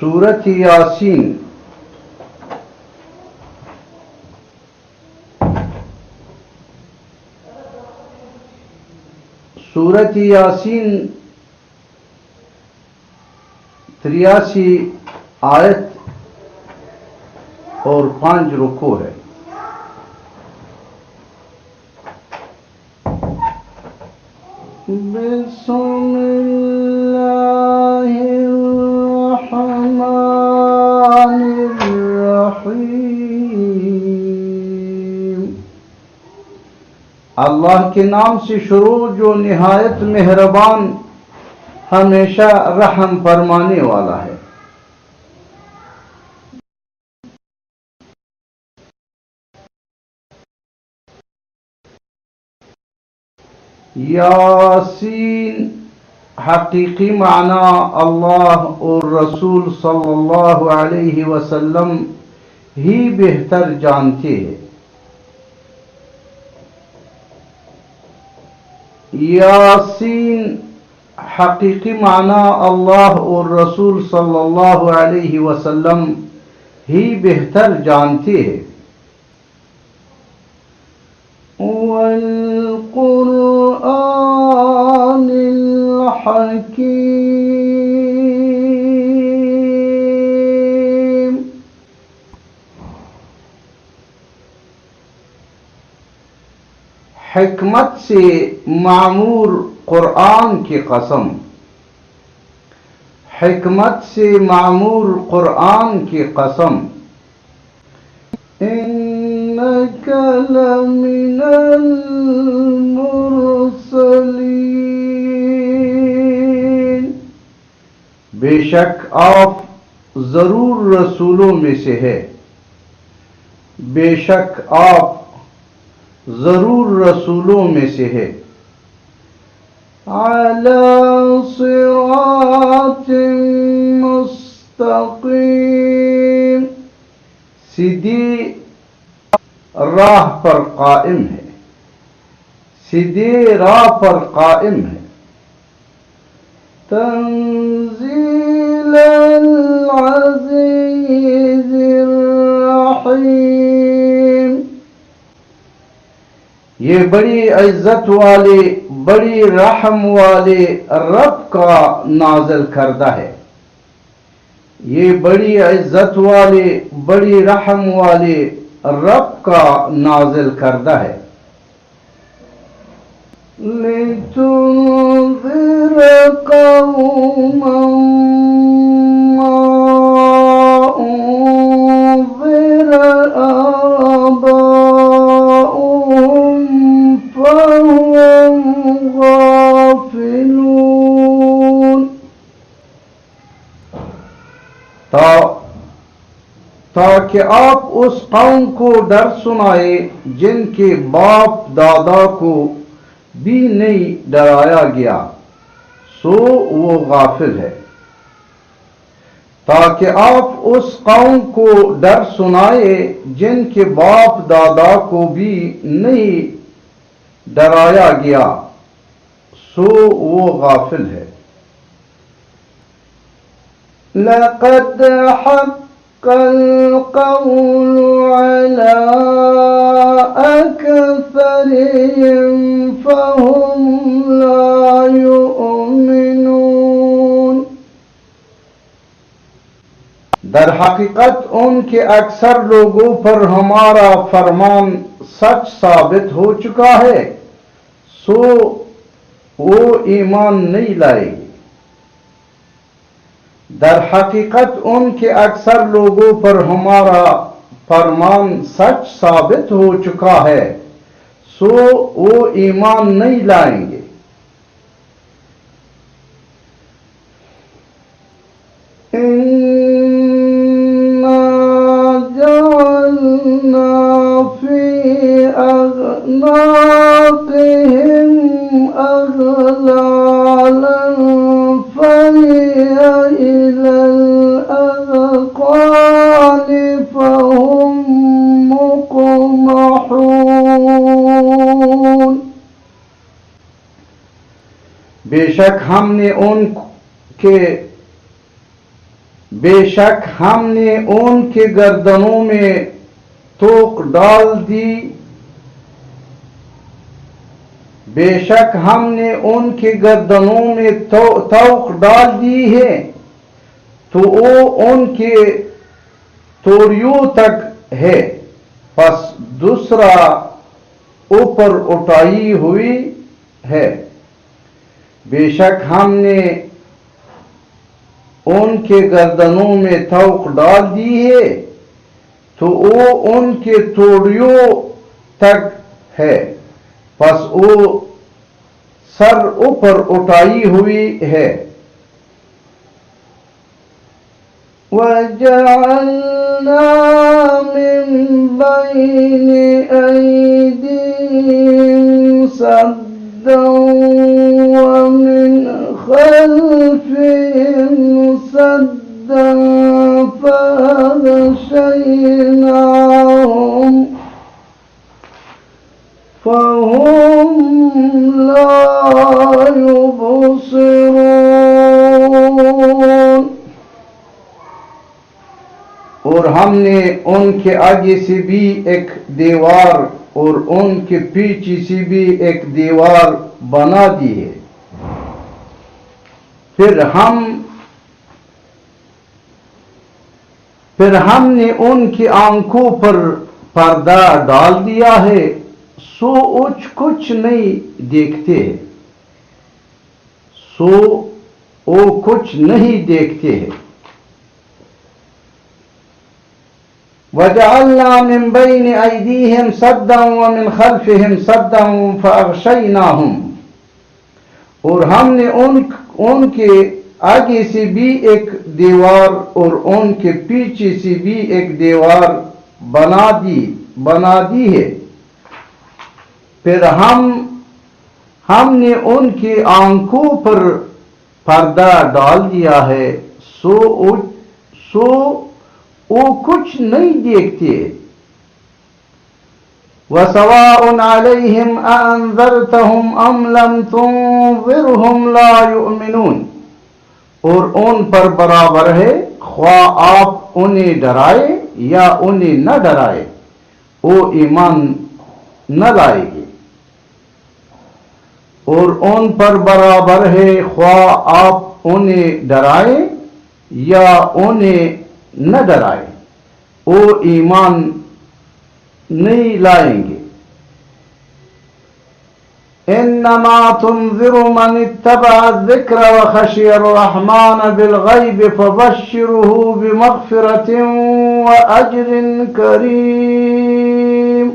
سورۃ یاسین سورۃ یاسین 83 آیت اور 5 رکوع ہے۔ بسم اللہ الرحمن الرحیم۔ اللہ کے نام سے شروع جو نہایت مہربان ہمیشہ رحم فرمانے والا ہے۔ یاسین حقیقی معنی اللہ اور رسول صلی اللہ علیہ وسلم ہی بہتر جانتے ہیں۔ یاسین حقیقی معنی اللہ اور رسول صلی اللہ علیہ وسلم ہی بہتر جانتے ہیں۔ والقرآن الحکیم۔ حکمت سے معمور قرآن کی قسم، حکمت سے معمور قرآن کی قسم۔ إنك لمن المرسلين۔ بے شک آپ ضرور رسولوں میں سے ہے، بے شک آپ ضرور رسولوں میں سے ہے۔ علی صراط مستقیم، سیدھی راہ پر قائم ہے، سیدھی راہ پر قائم ہے۔ تنزیل العزیز الرحیم۔ یہ بڑی عزت والے بڑی رحم والے رب کا نازل کردہ ہے، یہ بڑی عزت والے بڑی رحم والے رب کا نازل کردہ ہے۔ لِتُنذِرَ قَوْمًا مَّا أُنذِرَ آبَاؤُهُمْ فَهُمْ غَافِلُونَ۔ تاکہ آپ اس قوم کو ڈر سنائے جن کے باپ دادا کو بھی نہیں ڈرایا گیا، سو وہ غافل ہے۔ تاکہ آپ اس قوم کو ڈر سنائے جن کے باپ دادا کو بھی نہیں ڈرایا گیا، سو وہ غافل ہے۔ لَقَدْ حَقَّ الْقَوْلُ عَلَىٰ أَكْثَرِهِمْ فَهُمْ لَا يُؤْمِنُونَ۔ در حقیقت ان کے اکثر لوگوں پر ہمارا فرمان سچ ثابت ہو چکا ہے، سو وہ ایمان نہیں لائے گے۔ در حقیقت ان کے اکثر لوگوں پر ہمارا فرمان سچ ثابت ہو چکا ہے، سو وہ ایمان نہیں لائیں گے۔ اِنَّا جَعَلْنَا فِي أَعْنَاقِهِمْ أَغْلَالًا فَهِيَ إِلَى الْأَذْقَانِ فَهُمْ مُقْمَحُونَ۔ بے شک ہم نے ان کے بے شک ہم نے ان کے گردنوں میں توق ڈال دی، بے شک ہم نے ان کے گردنوں میں توق ڈال دی ہے تو وہ ان کے توڑیوں تک ہے، پس دوسرا اوپر اٹھائی ہوئی ہے۔ بے شک ہم نے ان کے گردنوں میں توق ڈال دی ہے تو وہ ان کے توڑیوں تک ہے، پس وہ سر اوپر اٹھائی ہوئی ہے۔ وَجَعَلْنَا مِن بَيْنِ أَيْدِيهِمْ سَدًّا وَمِنْ خَلْفِهِمْ سَدًّا فَأَغْشَيْنَاهُمْ فَهُمْ لَا يُبْصِرُونَ۔ اور ہم نے ان کے آگے سے بھی ایک دیوار اور ان کے پیچھے سے بھی ایک دیوار بنا دی ہے، پھر ہم نے ان کی آنکھوں پر پردہ ڈال دیا ہے، سو کچھ نہیں دیکھتے، سو وہ کچھ نہیں دیکھتے ہیں۔ وَجَعَلْنَا مِن بَيْنِ أَيْدِيهِمْ سَدًّا وَمِنْ خَلْفِهِمْ سَدًّا فَأَغْشَيْنَاهُمْ، اور ہم نے ان کے آگے سے بھی ایک دیوار اور ان کے پیچھے سے بھی ایک دیوار بنا دی ہے، پھر ہم نے ان کی آنکھوں پر پردہ ڈال دیا ہے، سو وہ کچھ نہیں دیکھتے۔ وَسَوَاءٌ عَلَيْهِمْ أَأَنذَرْتَهُمْ أَمْ لَمْ تُنذِرْهُمْ لَا يُؤْمِنُونَ، اور ان پر برابر ہے خواہ آپ انہیں ڈرائے یا انہیں نہ ڈرائے، وہ ایمان نہ لائے گے۔ اور ان پر برابر ہے خواہ آپ انہیں ڈرائے یا انہیں نہ ڈرائے، وہ ایمان نہیں لائیں گے۔ انما تنذر من اتبع الذکر وخشی الرحمن بالغیب فبشره بمغفرة واجر کریم۔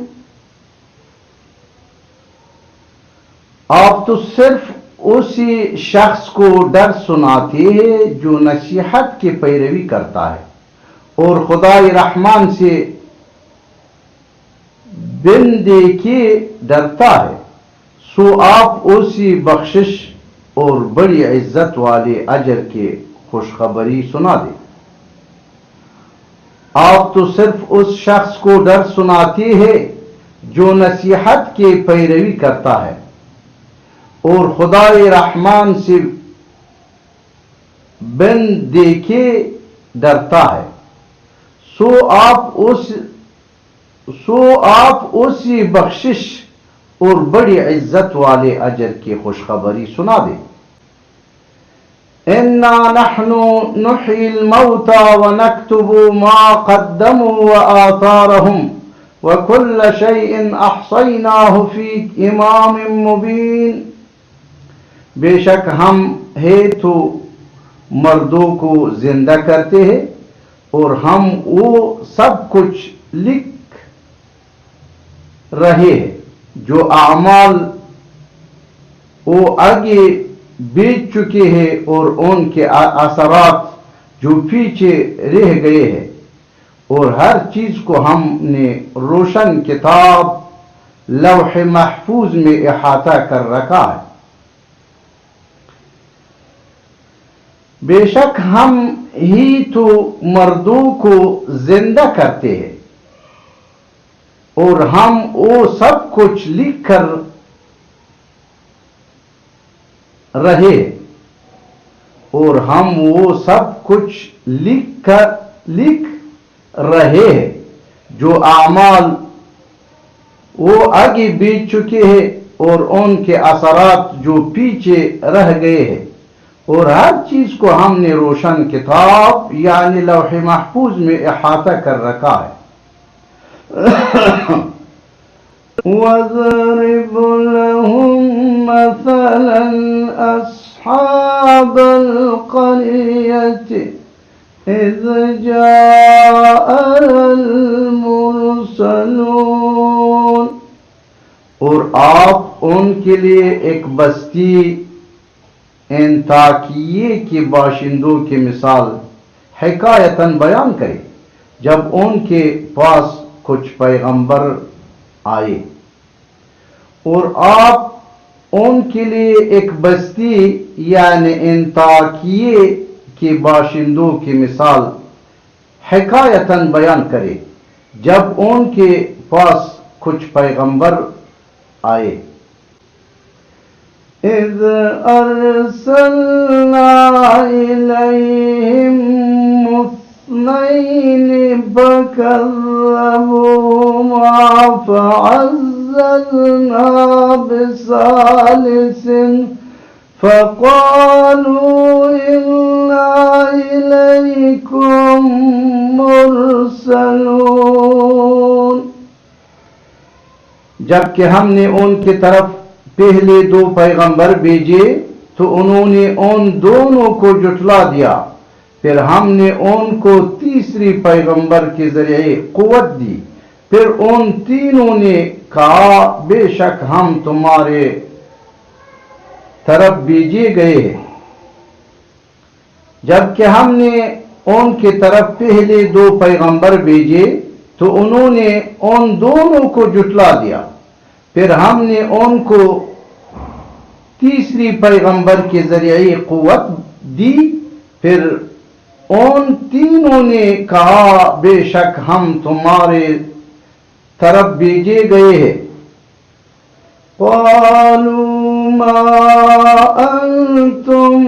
آپ تو صرف اسی شخص کو ڈر سناتے ہیں جو نصیحت کی پیروی کرتا ہے اور خدائے رحمان سے بن دیکھے ڈرتا ہے، سو آپ اسی بخشش اور بڑی عزت والے اجر کی خوشخبری سنا دیں۔ آپ تو صرف اس شخص کو ڈر سناتے ہیں جو نصیحت کی پیروی کرتا ہے اور خدائے رحمان سے بن دیکھے ڈرتا ہے، سو آپ اسی بخشش اور بڑی عزت والے اجر کی خوشخبری سنا دیں۔ اِنَّا نَحْنُ نُحْيِي الْمَوْتَى وَنَكْتُبُ مَا قَدَّمُوا وَآثَارَهُمْ وَكُلَّ شَيْءٍ أَحْصَيْنَاهُ فِي إِمَامٍ مُبِينٍ۔ بے شک ہم ہے تو مردوں کو زندہ کرتے ہیں اور ہم وہ سب کچھ لکھ رہے ہیں جو اعمال وہ آگے بیت چکے ہیں اور ان کے اثرات جو پیچھے رہ گئے ہیں، اور ہر چیز کو ہم نے روشن کتاب لوح محفوظ میں احاطہ کر رکھا ہے۔ بے شک ہم ہی تو مردوں کو زندہ کرتے ہیں اور ہم وہ سب کچھ لکھ کر رہے، اور ہم وہ سب کچھ لکھ رہے ہیں جو اعمال وہ آگے بیت چکے ہیں اور ان کے اثرات جو پیچھے رہ گئے ہیں، اور ہر چیز کو ہم نے روشن کتاب یعنی لوح محفوظ میں احاطہ کر رکھا ہے۔ وَاضْرِبْ لَهُم مَّثَلًا أَصْحَابَ الْقَرْيَةِ إِذْ جَاءَهَا الْمُرْسَلُونَ، اور آپ ان کے لیے ایک بستی انطاکیہ کے باشندوں کی مثال حکایتاً بیان کرے جب ان کے پاس کچھ پیغمبر آئے، اور آپ ان کے لیے ایک بستی یعنی انطاکیہ کے باشندوں کی مثال حکایتاً بیان کرے جب ان کے پاس کچھ پیغمبر آئے۔ اِذْ أَرْسَلْنَا إِلَيْهِمْ اثْنَيْنِ فَكَذَّبُوهُمَا فَعَزَّزْنَا بِثَالِثٍ فَقَالُوا إِنَّا إِلَيْكُمْ مُرْسَلُونَ، جبکہ ہم نے ان کی طرف پہلے 2 پیغمبر بھیجے تو انہوں نے ان دونوں کو جھٹلا دیا، پھر ہم نے ان کو تیسری پیغمبر کے ذریعے قوت دی، پھر ان تینوں نے کہا بے شک ہم تمہارے طرف بھیجے گئے ہیں۔ جبکہ ہم نے ان کی طرف پہلے 2 پیغمبر بھیجے تو انہوں نے ان دونوں کو جھٹلا دیا، پھر ہم نے ان کو تیسری پیغمبر کے ذریعے قوت دی، پھر ان تینوں نے کہا بے شک ہم تمہارے طرف بھیجے گئے ہیں۔ قالوا ما انتم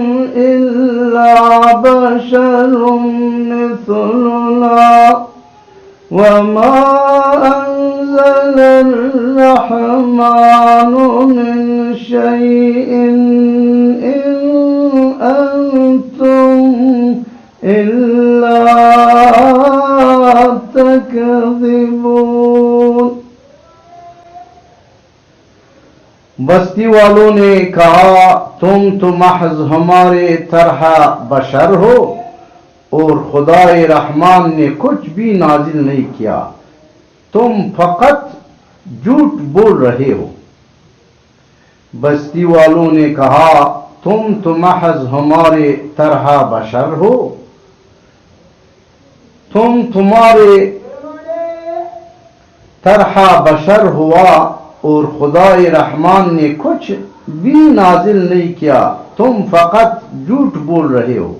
الا بشر مثلنا وما انزل الرحمن من شيء ان انتم الا تكذبون۔ بستی والوں نے کہا تم تو محض ہمارے طرح بشر ہو اور خدائے رحمان نے کچھ بھی نازل نہیں کیا، تم فقط جھوٹ بول رہے ہو۔ بستی والوں نے کہا تم تو محض ہمارے طرح بشر ہو، تم تمہارے طرح بشر ہوا اور خدائے رحمان نے کچھ بھی نازل نہیں کیا، تم فقط جھوٹ بول رہے ہو۔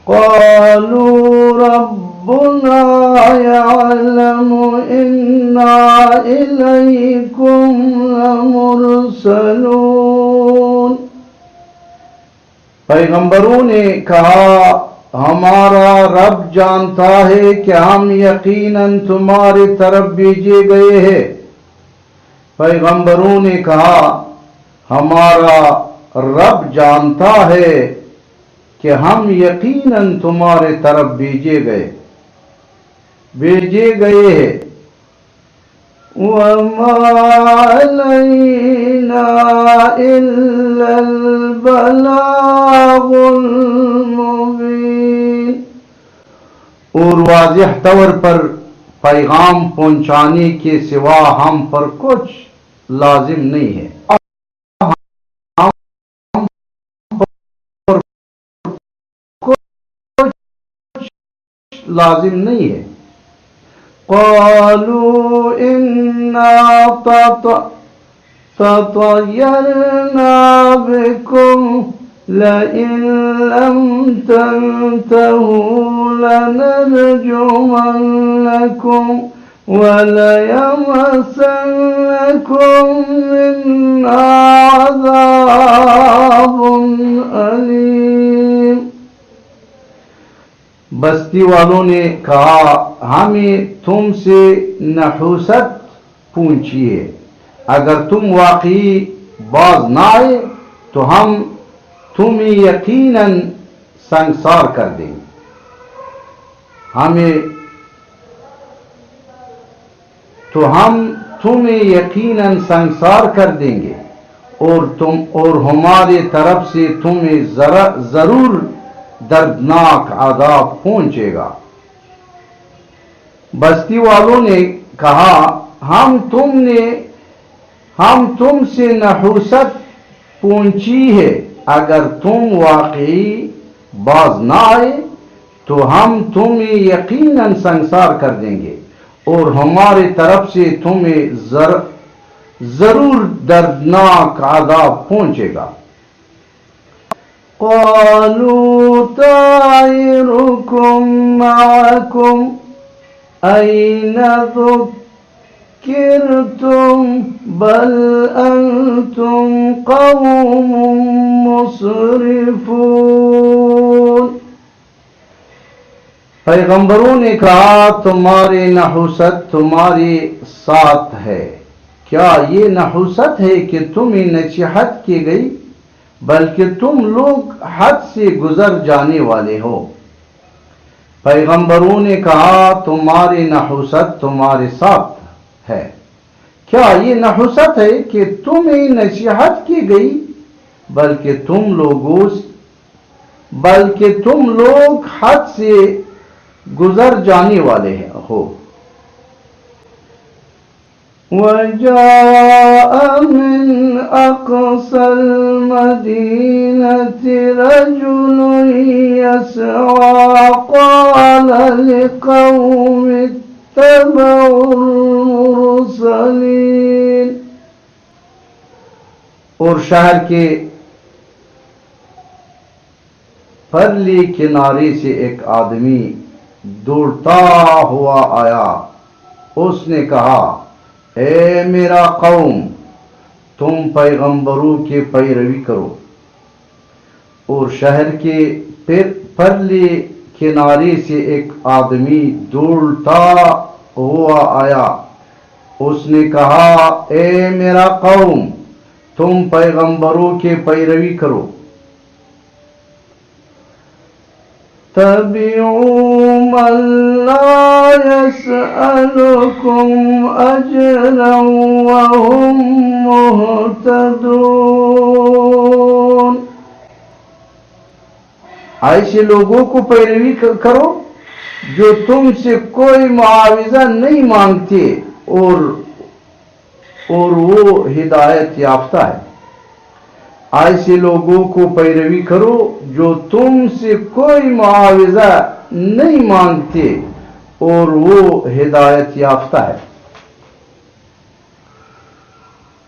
قالوا ربنا يعلم إنا إليكم لمرسلون، پیغمبروں نے کہا ہمارا رب جانتا ہے کہ ہم یقیناً تمہاری طرف بھیجے گئے ہیں۔ پیغمبروں نے کہا ہمارا رب جانتا ہے کہ ہم یقیناً تمہارے طرف بھیجے گئے ہیں۔ وَمَا عَلَيْنَا إِلَّا الْبَلَاغُ الْمُبِينُ، اور واضح طور پر پیغام پہنچانے کے سوا ہم پر کچھ لازم نہیں ہے۔ لازم نہیں ہے۔ قالوا إنا تطيرنا بكم لئن لم تنتهوا لنرجمنكم وَلَيَمَسَّنَّكُم مِّنْهَا عَذَابٌ أَلِيمٌ۔ بستی والوں نے کہا ہمیں تم سے نحوست پوچھی ہے، اگر تم واقعی باز نہ آئے تو ہم تمہیں یقیناً سنگسار کر دیں گے۔ ہم تمہیں یقیناً سنگسار کر دیں گے اور ہماری طرف سے تمہیں ضرور دردناک عذاب پہنچے گا۔ بستی والوں نے کہا ہم تم سے نحوست پوچھی ہے، اگر تم واقعی باز نہ آئے تو ہم تمہیں یقیناً سنگسار کر دیں گے اور ہماری طرف سے تمہیں ضرور دردناک عذاب پہنچے گا۔ قالوا طائركم معكم أين ذكرتم بل أنتم قوم مسرفون۔ پیغمبروں نے کہا تمہاری نحوست تمہارے ساتھ ہے، کیا یہ نحوست ہے کہ تمہیں نصیحت کی گئی، بلکہ تم لوگ حد سے گزر جانے والے ہو۔ پیغمبروں نے کہا تمہاری نحوست تمہارے ساتھ ہے، کیا یہ نحوست ہے کہ تمہیں نصیحت کی گئی، بلکہ تم لوگ حد سے گزر جانے والے ہو۔ وَجَاءَ مِنْ أَقْصَى الْمَدِينَةِ رَجُلٌ يَسْعَىٰ قَالَ لِقَوْمِ اتَّبَعُوا الْمُرْسَلِينَ۔ اور شہر کے پرلی کنارے سے ایک آدمی دوڑتا ہوا آیا، اس نے کہا اے میرا قوم، تم پیغمبروں کی پیروی کرو۔ اور شہر کے پرلے کنارے سے ایک آدمی دوڑتا ہوا آیا، اس نے کہا اے میرا قوم، تم پیغمبروں کی پیروی کرو۔ اتبعوا من لا يسألكم أجرا وهم مهتدون۔ ایسے لوگوں کو پیروی کرو جو تم سے کوئی معاوضہ نہیں مانگتے اور وہ ہدایت یافتہ ہے۔ ایسے لوگوں کو پیروی کرو جو تم سے کوئی معاوضہ نہیں مانگتے اور وہ ہدایت یافتہ ہے۔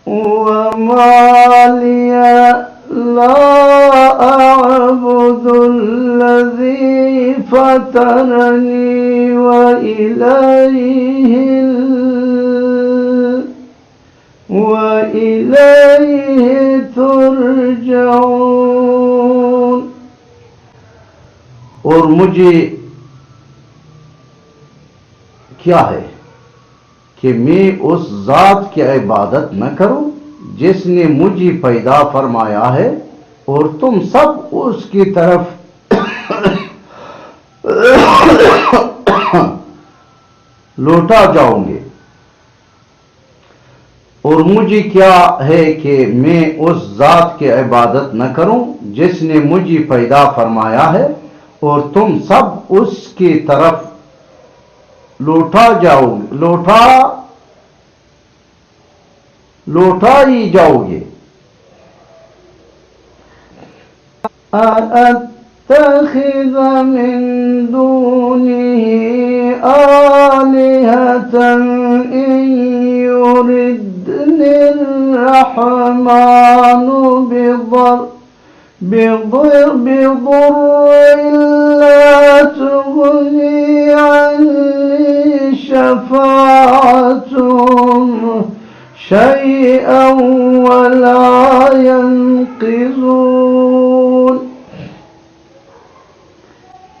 وَمَا لِيَ لَا أَعْبُدُ الَّذِي فَطَرَنِي وَإِلَيْهِ تُرْجَعُونَ۔ اور مجھے کیا ہے کہ میں اس ذات کی عبادت نہ کروں جس نے مجھے پیدا فرمایا ہے، اور تم سب اس کی طرف لوٹا جاؤ گے۔ اور مجھے کیا ہے کہ میں اس ذات کی عبادت نہ کروں جس نے مجھے پیدا فرمایا ہے، اور تم سب اس کی طرف لوٹا ہی جاؤ گے۔ أَأَتَّخِذَ مِن دُونِهِ آلِهَةً إِن يُرِدْنِ الرَّحْمَنُ بِضُرٍّ لَّا تُغْنِ عَنِّي شَفَاعَتُهُمْ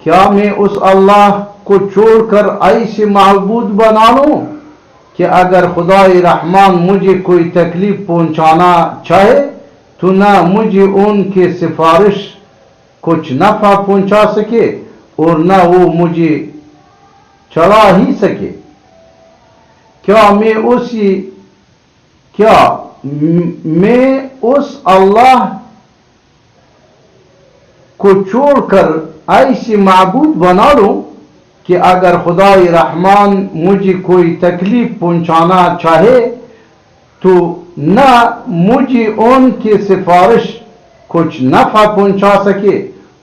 کیا میں اس اللہ کو چھوڑ کر ایسے معبود بنا لوں کہ اگر خدائے رحمان مجھے کوئی تکلیف پہنچانا چاہے تو نہ مجھے ان کی سفارش کچھ نفع پہنچا سکے اور نہ وہ مجھے چڑھا ہی سکے؟ کیا میں اس اللہ کو چھوڑ کر ایسی معبود بنا لوں کہ اگر خدائے رحمان مجھے کوئی تکلیف پہنچانا چاہے تو نہ مجھے ان کی سفارش کچھ نفع پہنچا سکے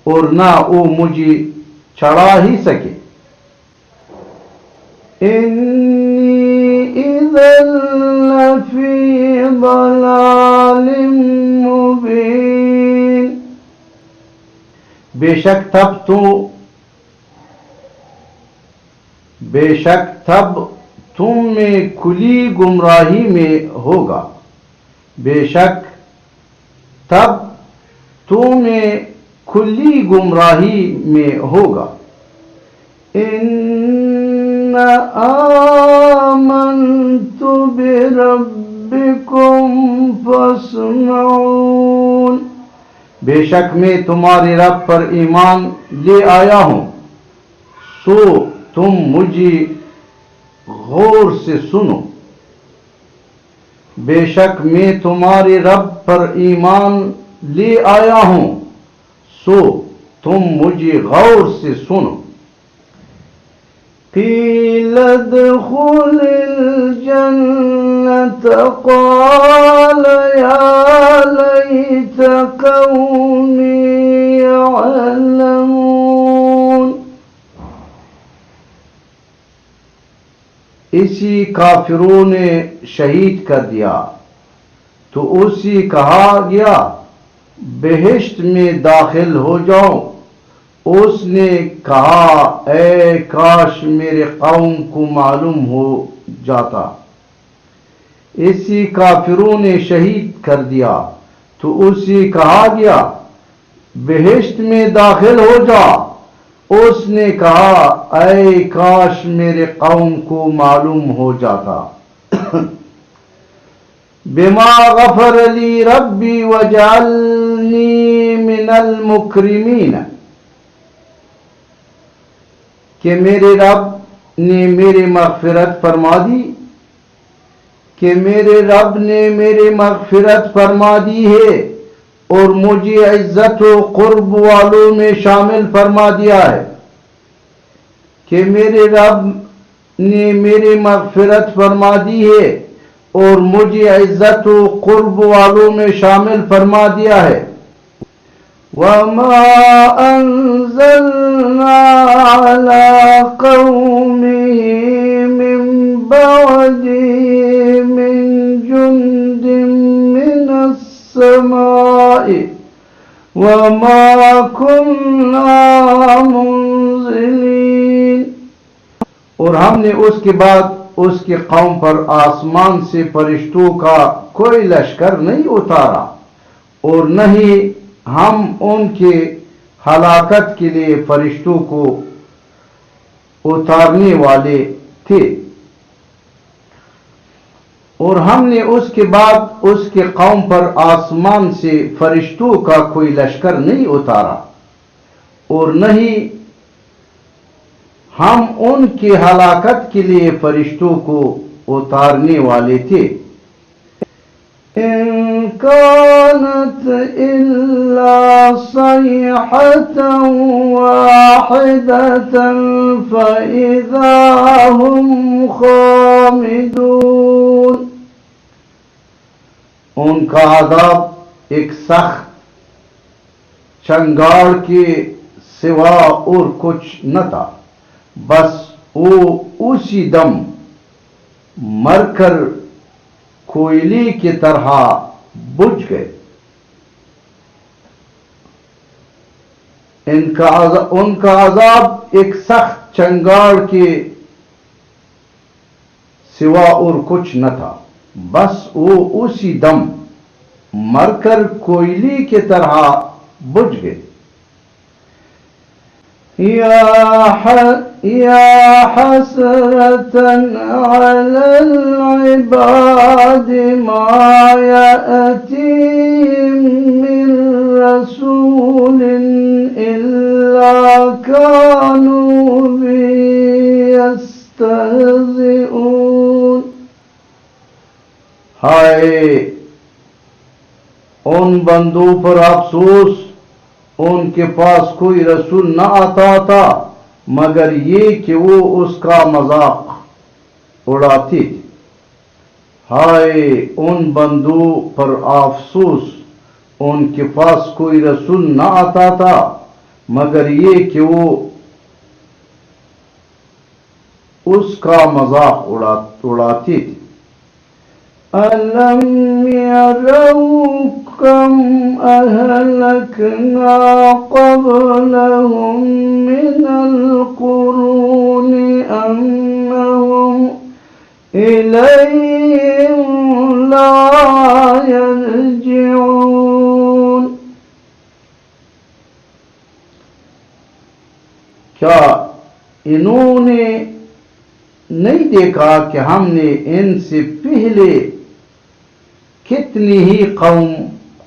اور نہ وہ مجھے چڑھا ہی سکے؟ انی اذا لفی ضلال مبین، بے شک تب تم میں کھلی گمراہی میں ہوگا، بے شک تب تم میں کھلی گمراہی میں ہوگا۔ ان آمنت بربکم فاسمعون، بے شک میں تمہارے رب پر ایمان لے آیا ہوں سو تم مجھے غور سے سنو، بے شک میں تمہارے رب پر ایمان لے آیا ہوں سو تم مجھے غور سے سنو۔ قیل ادخل الجنة قال یا لیت قومی یعلمون، اسی کافروں نے شہید کر دیا تو اسی کہا گیا بہشت میں داخل ہو جاؤ، اس نے کہا اے کاش میرے قوم کو معلوم ہو جاتا، اسی کافروں نے شہید کر دیا تو اسی کہا گیا بہشت میں داخل ہو جا، اس نے کہا اے کاش میرے قوم کو معلوم ہو جاتا۔ بما غفر لی ربی وجعلنی من المکرمین، کہ میرے رب نے میری مغفرت فرما دی، کہ میرے رب نے میری مغفرت فرما دی ہے اور مجھے عزت و قرب والوں میں شامل فرما دیا ہے، کہ میرے رب نے میری مغفرت فرما دی ہے اور مجھے عزت و قرب والوں میں شامل فرما دیا ہے۔ وَمَا أَنزَلْنَا عَلَىٰ قَوْمِهِ مِن بَعْدِهِ مِن جُندٍ مِّنَ السَّمَاءِ وَمَا كُنَّا مُنزِلِينَ، اور ہم نے اس کے بعد اس کی قوم پر آسمان سے فرشتوں کا کوئی لشکر نہیں اتارا اور نہ ہی ہم ان کے ہلاکت کے لیے فرشتوں کو اتارنے والے تھے، اور ہم نے اس کے بعد اس کے قوم پر آسمان سے فرشتوں کا کوئی لشکر نہیں اتارا اور نہ ہی ہم ان کی ہلاکت کے لیے فرشتوں کو اتارنے والے تھے۔ ان كانت إلا صيحة واحدة فإذا هم خامدون، ان کا عذاب ایک سخت چنگاڑ کے سوا اور کچھ نہ تھا، بس وہ اسی دم مر کر کوئلے کی طرح بجھ گئے۔ ان کا عذاب ایک سخت چنگاڑ کے سوا اور کچھ نہ تھا، بس وہ اسی دم مر کر کوئلے کی طرح بجھ گئے۔ يا حسرة على العباد ما يأتيهم من رسول إلا كانوا به يستهزئون. ہائے ان بندوں پر افسوس، ان کے پاس کوئی رسول نہ آتا تھا مگر یہ کہ وہ اس کا مذاق اڑاتے تھے. ہائے ان بندوں پر افسوس، ان کے پاس کوئی رسول نہ آتا تھا مگر یہ کہ وہ اس کا مذاق اڑاتے تھے. أَلَمْ يَرَوْا كَمْ أَهْلَكْنَا قَبْلَهُمْ مِنَ الْقُرُونِ أَنَّهُمْ إِلَيْهِمْ لَا يَرْجِعُونَ. کیا انہوں نے نہیں دیکھا کہ ہم نے ان سے پہلے کتنی ہی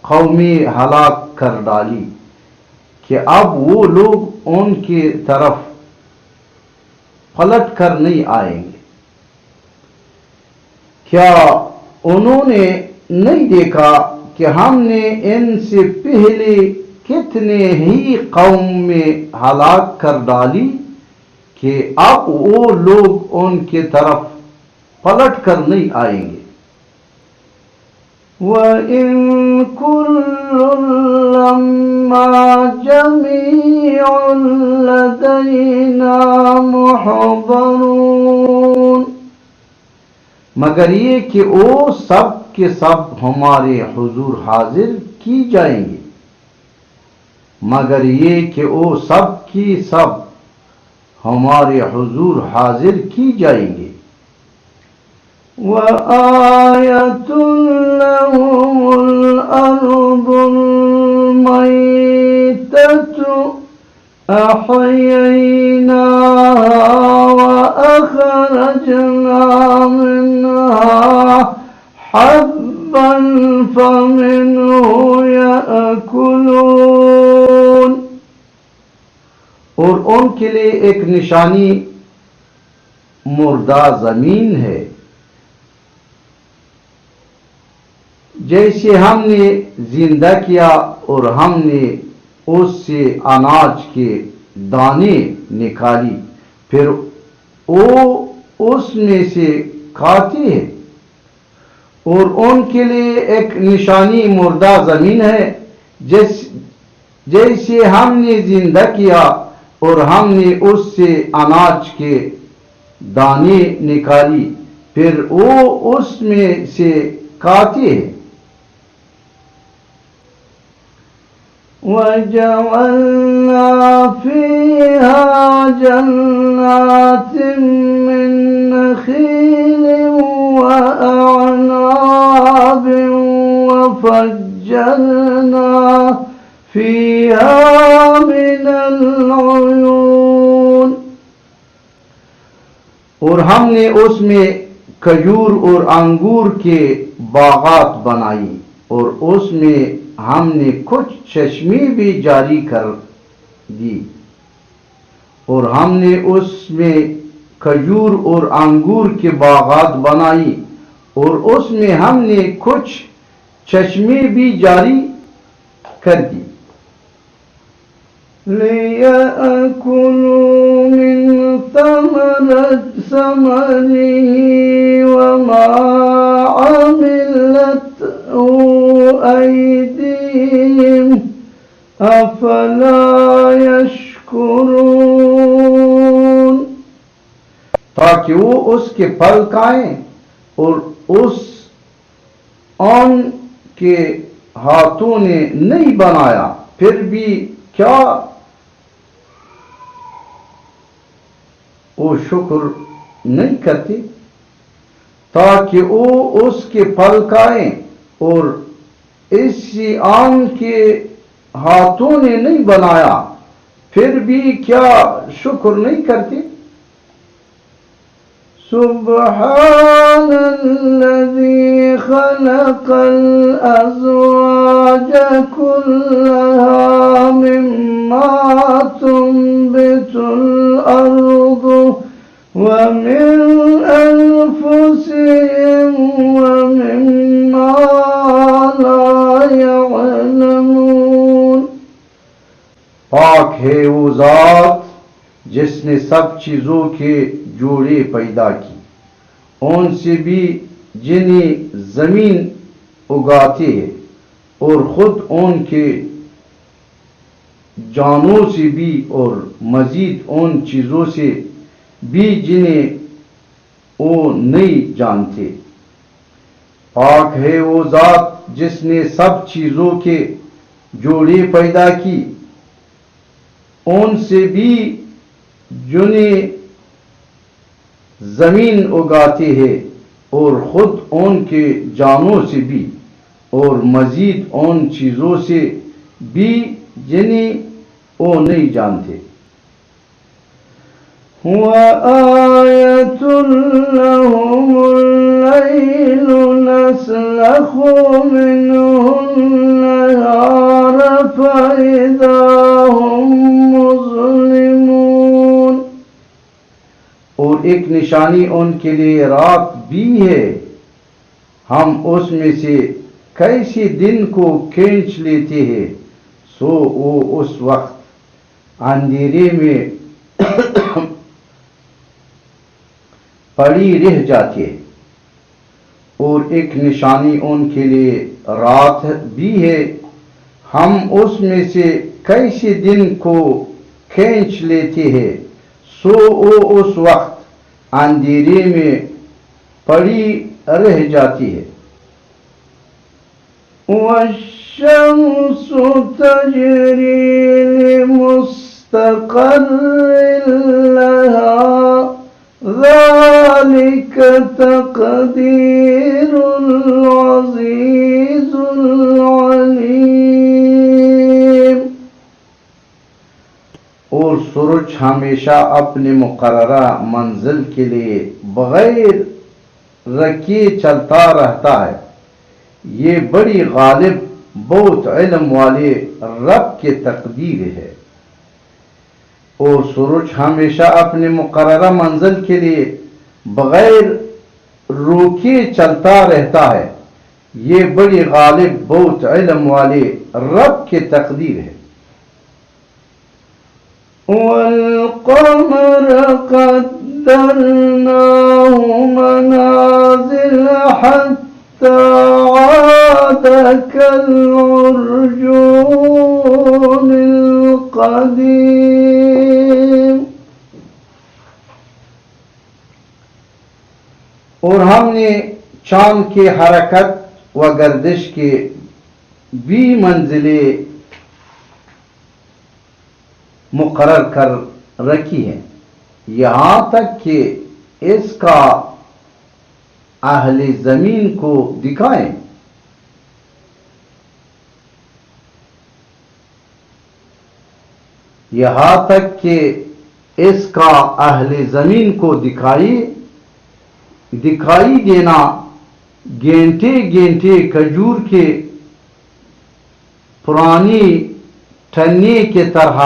قومی ہلاک کر ڈالی کہ اب وہ لوگ ان کی طرف پلٹ کر نہیں آئیں گے. کیا انہوں نے نہیں دیکھا کہ ہم نے ان سے پہلے کتنے ہی قوم میں ہلاک کر ڈالی کہ اب وہ لوگ ان کی طرف پلٹ کر نہیں آئیں گے. وَإِن كُلٌّ لَّمَّا جَمِيعٌ لَّدَيْنَا مُحْضَرُونَ. مگر یہ کہ وہ سب کے سب ہمارے حضور حاضر کی جائیں گے. مگر یہ کہ وہ سب کی سب ہمارے حضور حاضر کی جائیں گے. وَآيَةٌ لَّهُمُ الْأَرْضُ الْمَيْتَةُ أَحْيَيْنَاهَا وَأَخْرَجْنَا مِنْهَا حَبًّا فَمِنْهُ يَأْكُلُونَ. اور ان کے لیے ایک نشانی مردہ زمین ہے، جیسے ہم نے زندہ کیا اور ہم نے اس سے اناج کے دانے نکالی پھر وہ اس میں سے کھاتے ہیں. اور ان کے لیے ایک نشانی مردہ زمین ہے، جیسے ہم نے زندہ کیا اور ہم نے اس سے اناج کے دانے نکالی پھر وہ اس میں سے کھاتے ہیں. وَجَعَلْنَا فِيهَا جَنَّاتٍ مِّن نَّخِيلٍ وَأَعْنَابٍ وَفَجَّرْنَا فِيهَا مِنَ الْعُيُونِ. اور ہم نے اس میں کھجور اور انگور کے باغات بنائی اور اس میں ہم نے کچھ چشمے بھی جاری کر دی. اور ہم نے اس میں کھجور اور انگور کے باغات بنائی اور اس میں ہم نے کچھ چشمے بھی جاری کر دی. لِيَأْكُلُوا مِنْ ثَمَرِهِ وَمَا عَمِلَتْهُ أَيْدِيهِمْ أَفَلَا يَشْكُرُونَ. تاکہ وہ اس کے پھل کھائیں اور اس ان کے ہاتھوں نے نہیں بنایا پھر بھی کیا وہ شکر نہیں کرتے. تاکہ وہ اس کے پھل کھائیں اور اسی آن کے ہاتھوں نے نہیں بنایا پھر بھی کیا شکر نہیں کرتے؟ سبحان الذي خلق الأزواج كلها مما تنبت الأرض ومن أنفسهم ومما لا يعلمون۔ پاک ہے وہ ذات جس نے سب چیزوں کے جوڑے پیدا کی، ان سے بھی جنہیں زمین اگاتے ہیں، اور خود ان کے جانوں سے بھی، اور مزید ان چیزوں سے بھی جنہیں وہ نہیں جانتے۔ پاک ہے وہ ذات جس نے سب چیزوں کے جوڑے پیدا کی، ان سے بھی جنہیں زمین اگاتے ہیں، اور خود ان کے جانوں سے بھی، اور مزید ان چیزوں سے بھی جنہیں وہ نہیں جانتے۔ وَآيَةٌ لَهُمُ اللَّيْلُ نَسْلَخُ مِنْهُ النَّهَارَ فَإِذَا هُمْ مُظْلِمُونَ۔ اور ایک نشانی ان کے لیے رات بھی ہے، ہم اس میں سے کیسے دن کو کھینچ لیتے ہیں، سو وہ اس وقت اندھیرے میں پڑی رہ جاتی ہے۔ اور ایک نشانی ان کے لیے رات بھی ہے، ہم اس میں سے کیسے دن کو کھینچ لیتے ہیں، سو وہ اس وقت اندھیرے میں پڑی رہ جاتی ہے۔ وَالشَّمْسُ تَجْرِي لِمُسْتَقَرٍّ لَهَا ذَلِكَ تَقْدِيرُ الْعَزِيزُ الْعَلِيمُ۔ اور سورج ہمیشہ اپنے مقررہ منزل کے لیے بغیر رکے چلتا رہتا ہے، یہ بڑی غالب بہت علم والے رب کی تقدیر ہے۔ اور سورج ہمیشہ اپنے مقررہ منزل کے لیے بغیر روکے چلتا رہتا ہے، یہ بڑی غالب بہت علم والے رب کی تقدیر ہے۔ وَالْقَمَرَ قَدَّرْنَاهُ مَنَازِلَ حَتَّى عَادَ كَالْعُرْجُونِ الْقَدِيمِ۔ اور ہم نے چاند کی حرکت و گردش کے بھی منزلیں مقرر کر رکھی ہیں، یہاں تک کہ اس کا اہل زمین کو دکھائیں۔ یہاں تک کہ اس کا اہل زمین کو دکھائی دینا گھنٹے گھنٹے کھجور کے پرانی ٹھننے کی طرح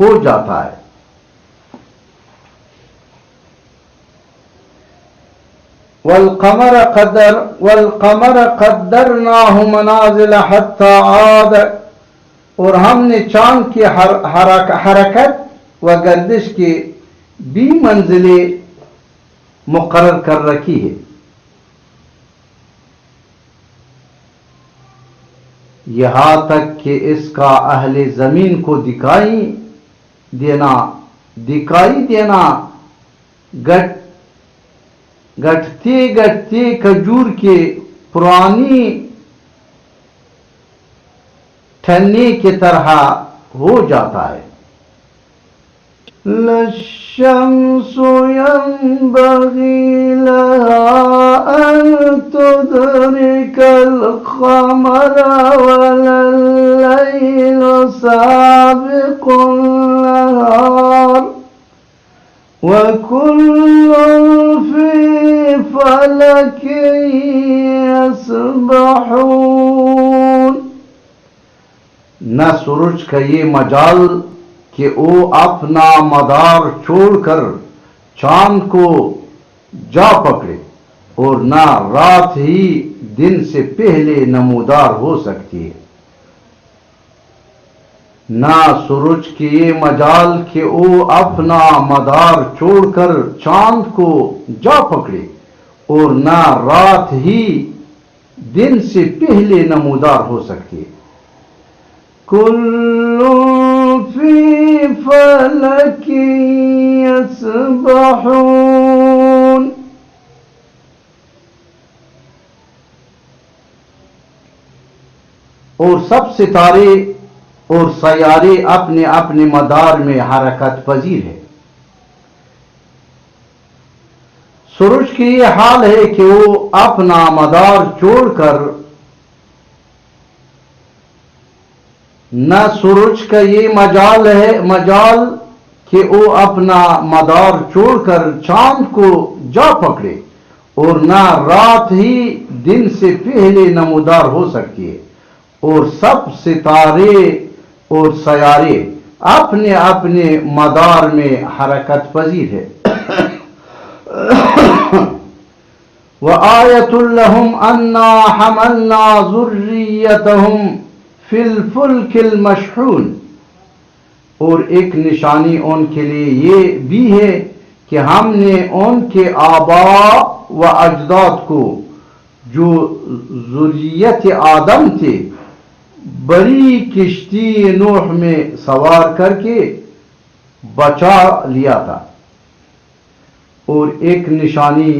ہو جاتا ہے۔ والقمر قدرناہ منازل حتی عاد، اور ہم نے چاند کی حرکت و گردش کی بھی منزلیں مقرر کر رکھی ہے، یہاں تک کہ اس کا اہل زمین کو دکھائی دینا گٹتے گٹتے کھجور کے پرانی ٹھننے کی طرح ہو جاتا ہے۔ الشمس ينبغي لها أن تدرك القمر ولا الليل سابق النهار وكل في فلك يسبحون. نہ سورج کا یہ مجال کہ وہ اپنا مدار چھوڑ کر چاند کو جا پکڑے، اور نہ رات ہی دن سے پہلے نمودار ہو سکتی ہے. نہ سورج کی یہ مجال کہ وہ اپنا مدار چھوڑ کر چاند کو جا پکڑے، اور نہ رات ہی دن سے پہلے نمودار ہو سکتی ہے. کل فی فلک یسبحون. اور سب ستارے اور سیارے اپنے اپنے مدار میں حرکت پذیر ہے. سورج کی یہ حال ہے کہ وہ اپنا مدار چھوڑ کر، نہ سورج کا یہ مجال کہ وہ اپنا مدار چھوڑ کر چاند کو جا پکڑے، اور نہ رات ہی دن سے پہلے نمودار ہو سکتی ہے. اور سب ستارے اور سیارے اپنے اپنے مدار میں حرکت پذیر ہے. وَآيَةٌ لَهُمْ أَنَّا حَمَلْنَا ذُرِّيَّتَهُمْ فِي الْفُلْكِ الْمَشْحُونِ. اور ایک نشانی ان کے لیے یہ بھی ہے کہ ہم نے ان کے آباء و اجداد کو جو ذریت آدم تھے بڑی کشتی نوح میں سوار کر کے بچا لیا تھا. اور ایک نشانی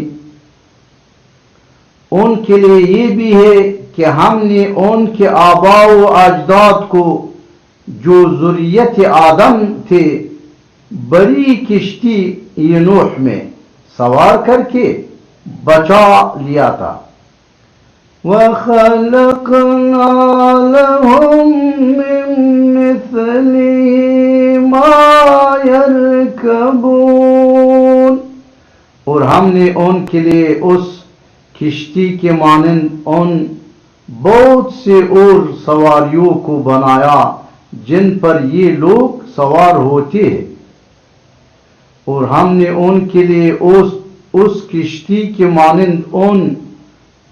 ان کے لیے یہ بھی ہے کہ ہم نے ان کے آباء و اجداد کو جو ذریت آدم تھے بڑی کشتی نوح میں سوار کر کے بچا لیا تھا. وَخَلَقْنَا لَهُم مِّن مِّثْلِهِ مَا يَرْكَبُونَ. اور ہم نے ان کے لیے اس کشتی کے مانند ان بہت سے اور سواریوں کو بنایا جن پر یہ لوگ سوار ہوتے ہیں. اور ہم نے ان کے لیے اس کشتی کے مانند ان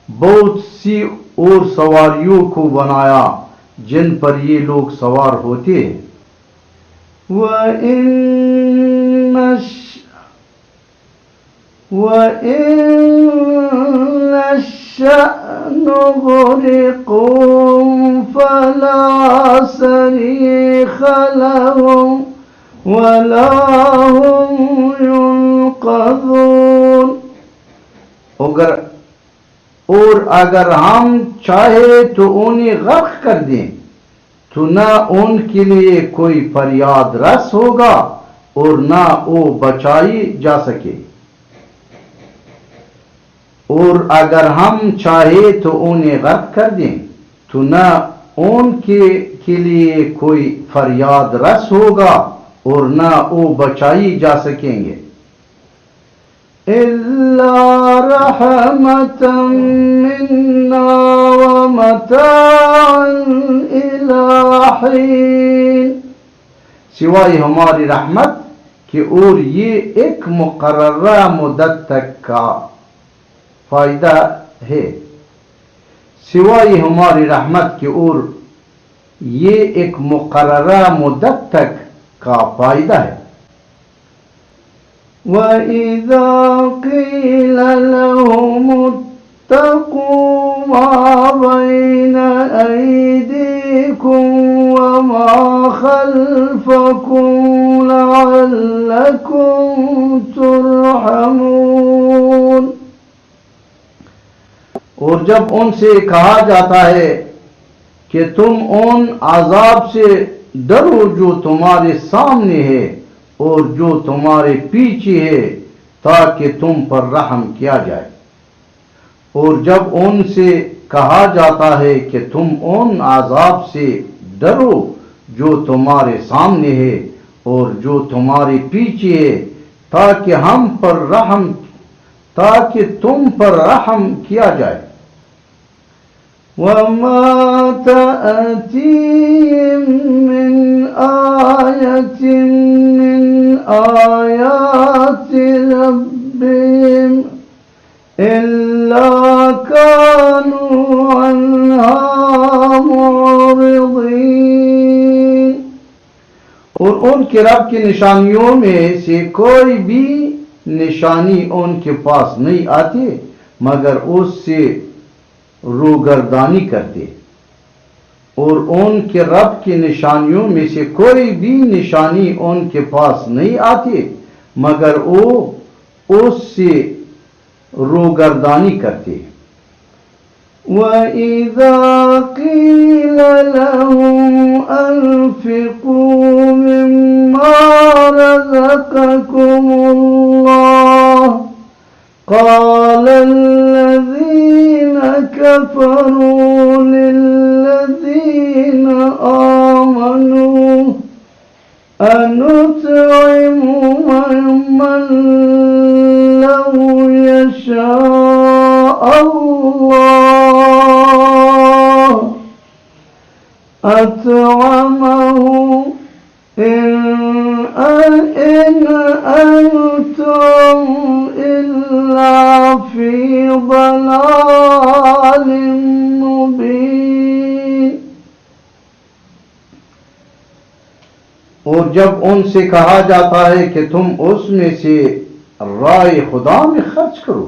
بہت سی اور سواریوں کو بنایا جن پر یہ لوگ سوار ہوتے ہیں. وَإِن نَّشَأْ نُغْرِقْهُمْ فَلَا صَرِيخَ لَهُمْ وَلَا هُمْ يُنقَذُونَ. اور اگر ہم چاہے تو انہیں غرق کر دیں تو نہ ان کے لیے کوئی فریاد رس ہوگا اور نہ وہ بچائی جا سکے. اور اگر ہم چاہے تو انہیں غرق کر دیں تو نہ ان کے لیے کوئی فریاد رس ہوگا اور نہ وہ بچائی جا سکیں گے. إِلَّا رَحْمَةً مِّنَّا وَمَتَاعًا إِلَىٰ حِينٍ. سوائے ہماری رحمت کہ اور یہ ایک مقررہ مدت تک کا فائدہ ہے. سوائے ہماری رحمت کے اور یہ ایک مقررہ مدت تک کا فائدہ ہے. وَإِذَا قِيلَ لَهُمُ اتَّقُوا مَا بَيْنَ أَيْدِيكُمْ وَمَا خَلْفَكُمْ لَعَلَّكُمْ تُرْحَمُونَ. اور جب ان سے کہا جاتا ہے کہ تم ان عذاب سے ڈرو جو تمہارے سامنے ہے اور جو تمہارے پیچھے ہے تاکہ تم پر رحم کیا جائے۔ اور جب ان سے کہا جاتا ہے کہ تم ان عذاب سے ڈرو جو تمہارے سامنے ہے اور جو تمہارے پیچھے ہے تاکہ تم پر رحم کیا جائے۔ وَمَا تَأْتِيهِم مِّنْ آيَةٍ مِّنْ آيَاتِ رَبِّهِمْ إِلَّا كَانُوا عَنْهَا مُعْرِضِينَ۔ اور ان کے رب کی نشانیوں میں سے کوئی بھی نشانی ان کے پاس نہیں آتی مگر اس سے روگردانی کرتے، اور ان کے رب کی نشانیوں میں سے کوئی بھی نشانی ان کے پاس نہیں آتی مگر وہ اس سے روگردانی کرتے۔ وَإِذَا قِيلَ لَهُمْ أَنفِقُوا مِمَّا رَزَقَكُمُ اللَّهُ قَالَ الَّذِينَ كَفَرُوا لِلَّذِينَ آمَنُوا أَنُطْعِمُ مَن لَّوْ يَشَاءُ اللَّهُ أَطْعَمَهُ إِنْ أَنْتُمْ إِلَّا فِي ضَلَالٍ مُبِينٍ۔ اور جب ان سے کہا جاتا ہے کہ تم اس میں سے رائے خدا میں خرچ کرو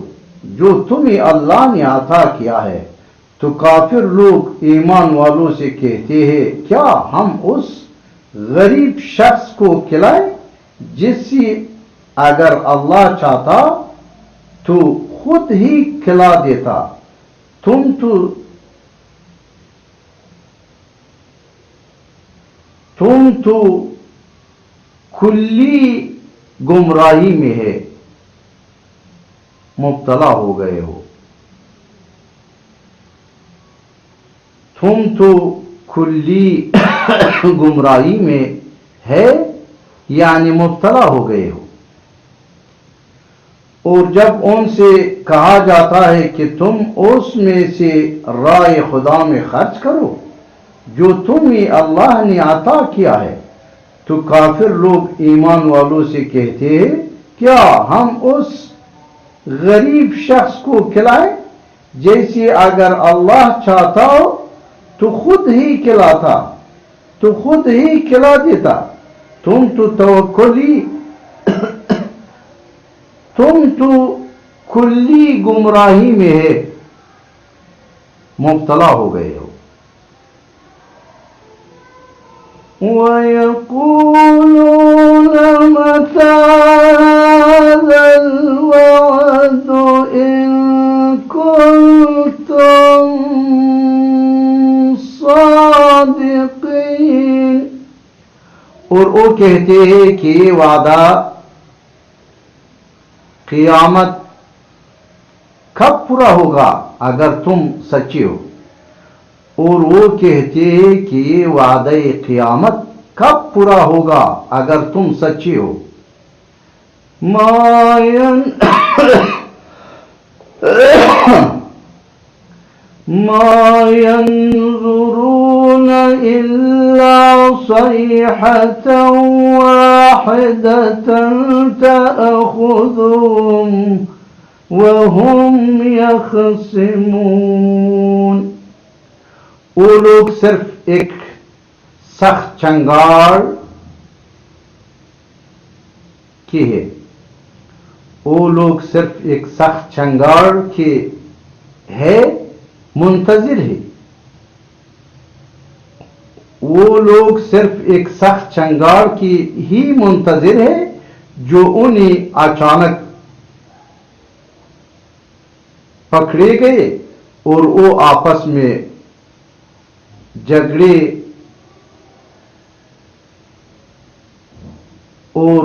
جو تمہیں اللہ نے عطا کیا ہے، تو کافر لوگ ایمان والوں سے کہتے ہیں کیا ہم اس غریب شخص کو کھلائیں جس سے اگر اللہ چاہتا تو خود ہی کھلا دیتا، تم تو کھلی گمراہی میں ہے مبتلا ہو گئے ہو۔ تم تو کھلی گمراہی میں ہے یعنی مبتلا ہو گئے ہو۔ اور جب ان سے کہا جاتا ہے کہ تم اس میں سے رائے خدا میں خرچ کرو جو تمہیں اللہ نے عطا کیا ہے، تو کافر لوگ ایمان والوں سے کہتے ہیں کیا ہم اس غریب شخص کو کھلائیں جیسے اگر اللہ چاہتا ہو تو خود ہی کھلاتا، تو خود ہی کھلا دیتا، تم تو کھلی گمراہی میں ہے مبتلا ہو گئے ہو۔ وَيَقُولُونَ مَتَىٰ هَٰذَا الْوَعْدُ إِن كُنتُمْ صَادِقِينَ۔ اور وہ کہتے ہیں کہ یہ وعدہ قیامت کب پورا ہوگا اگر تم سچے ہو، اور وہ کہتے ہیں کہ یہ وعدہ قیامت کب پورا ہوگا اگر تم سچے ہو۔ ما ينظرون إلا صيحة واحدة تأخذهم وهم يخصمون۔ وہ لوگ صرف ایک سخت چنگاڑ کی ہے، وہ لوگ صرف ایک سخت چنگاڑ کے ہے منتظر ہے، وہ لوگ صرف ایک سخت چنگاڑ کی ہی منتظر ہے جو انہیں اچانک پکڑے گئے اور وہ آپس میں جھگڑے اور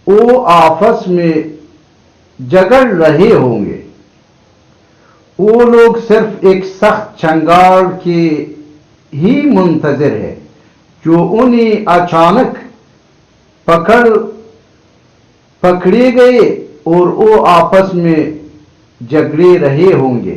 وہ آپس میں جگڑ رہے ہوں گے. وہ لوگ صرف ایک سخت چنگاڑ کے ہی منتظر ہے جو انہیں اچانک پکڑے گئے اور وہ آپس میں جگڑے رہے ہوں گے.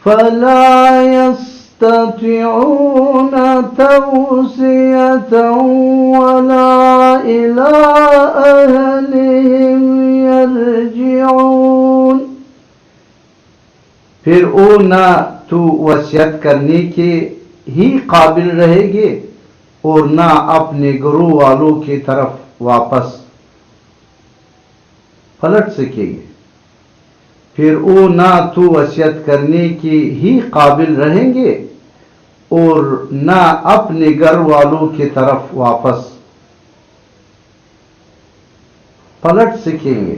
فَلَا يَسْتَطِيعُونَ تَوْصِيَةً وَلَا إِلَىٰ أَهْلِهِمْ يَرْجِعُونَ. پھر وہ نہ تو وصیت کرنے کے ہی قابل رہے گے اور نہ اپنے گھروں والوں کی طرف واپس پلٹ سکیں گے. پھر وہ نہ تو وصیت کرنے کے ہی قابل رہیں گے اور نہ اپنے گھر والوں کی طرف واپس پلٹ سکیں گے.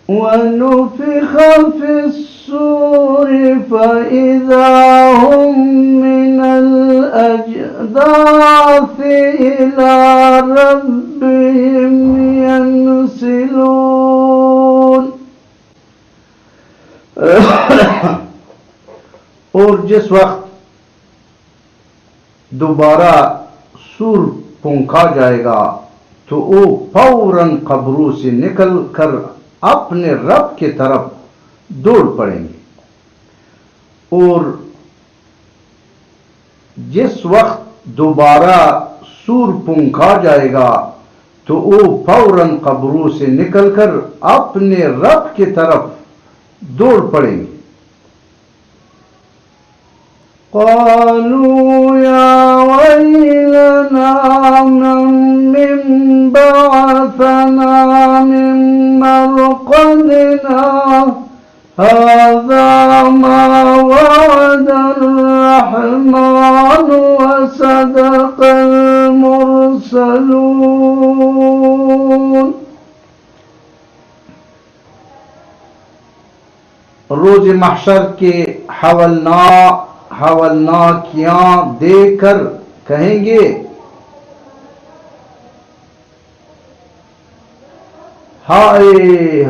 وَنُفِخَ فِي الصُّورِ فَإِذَا هُم مِّنَ الْأَجْدَاثِ إِلَىٰ رَبِّهِمْ يَنْسِلُونَ. اور جس وقت دوبارہ سور پھونکا جائے گا تو وہ فوراً قبروں سے نکل کر اپنے رب کی طرف دوڑ پڑیں گے. اور جس وقت دوبارہ سور پھونکا جائے گا تو وہ فوراً قبروں سے نکل کر اپنے رب کی طرف دوڑ پڑیں گے. قالوا يا ويلنا من بعثنا من مرقدنا هذا ما وعد الرحمن وصدق المرسلون. روز محشر کے حولناکیاں دیکھ کر کہیں گے ہائے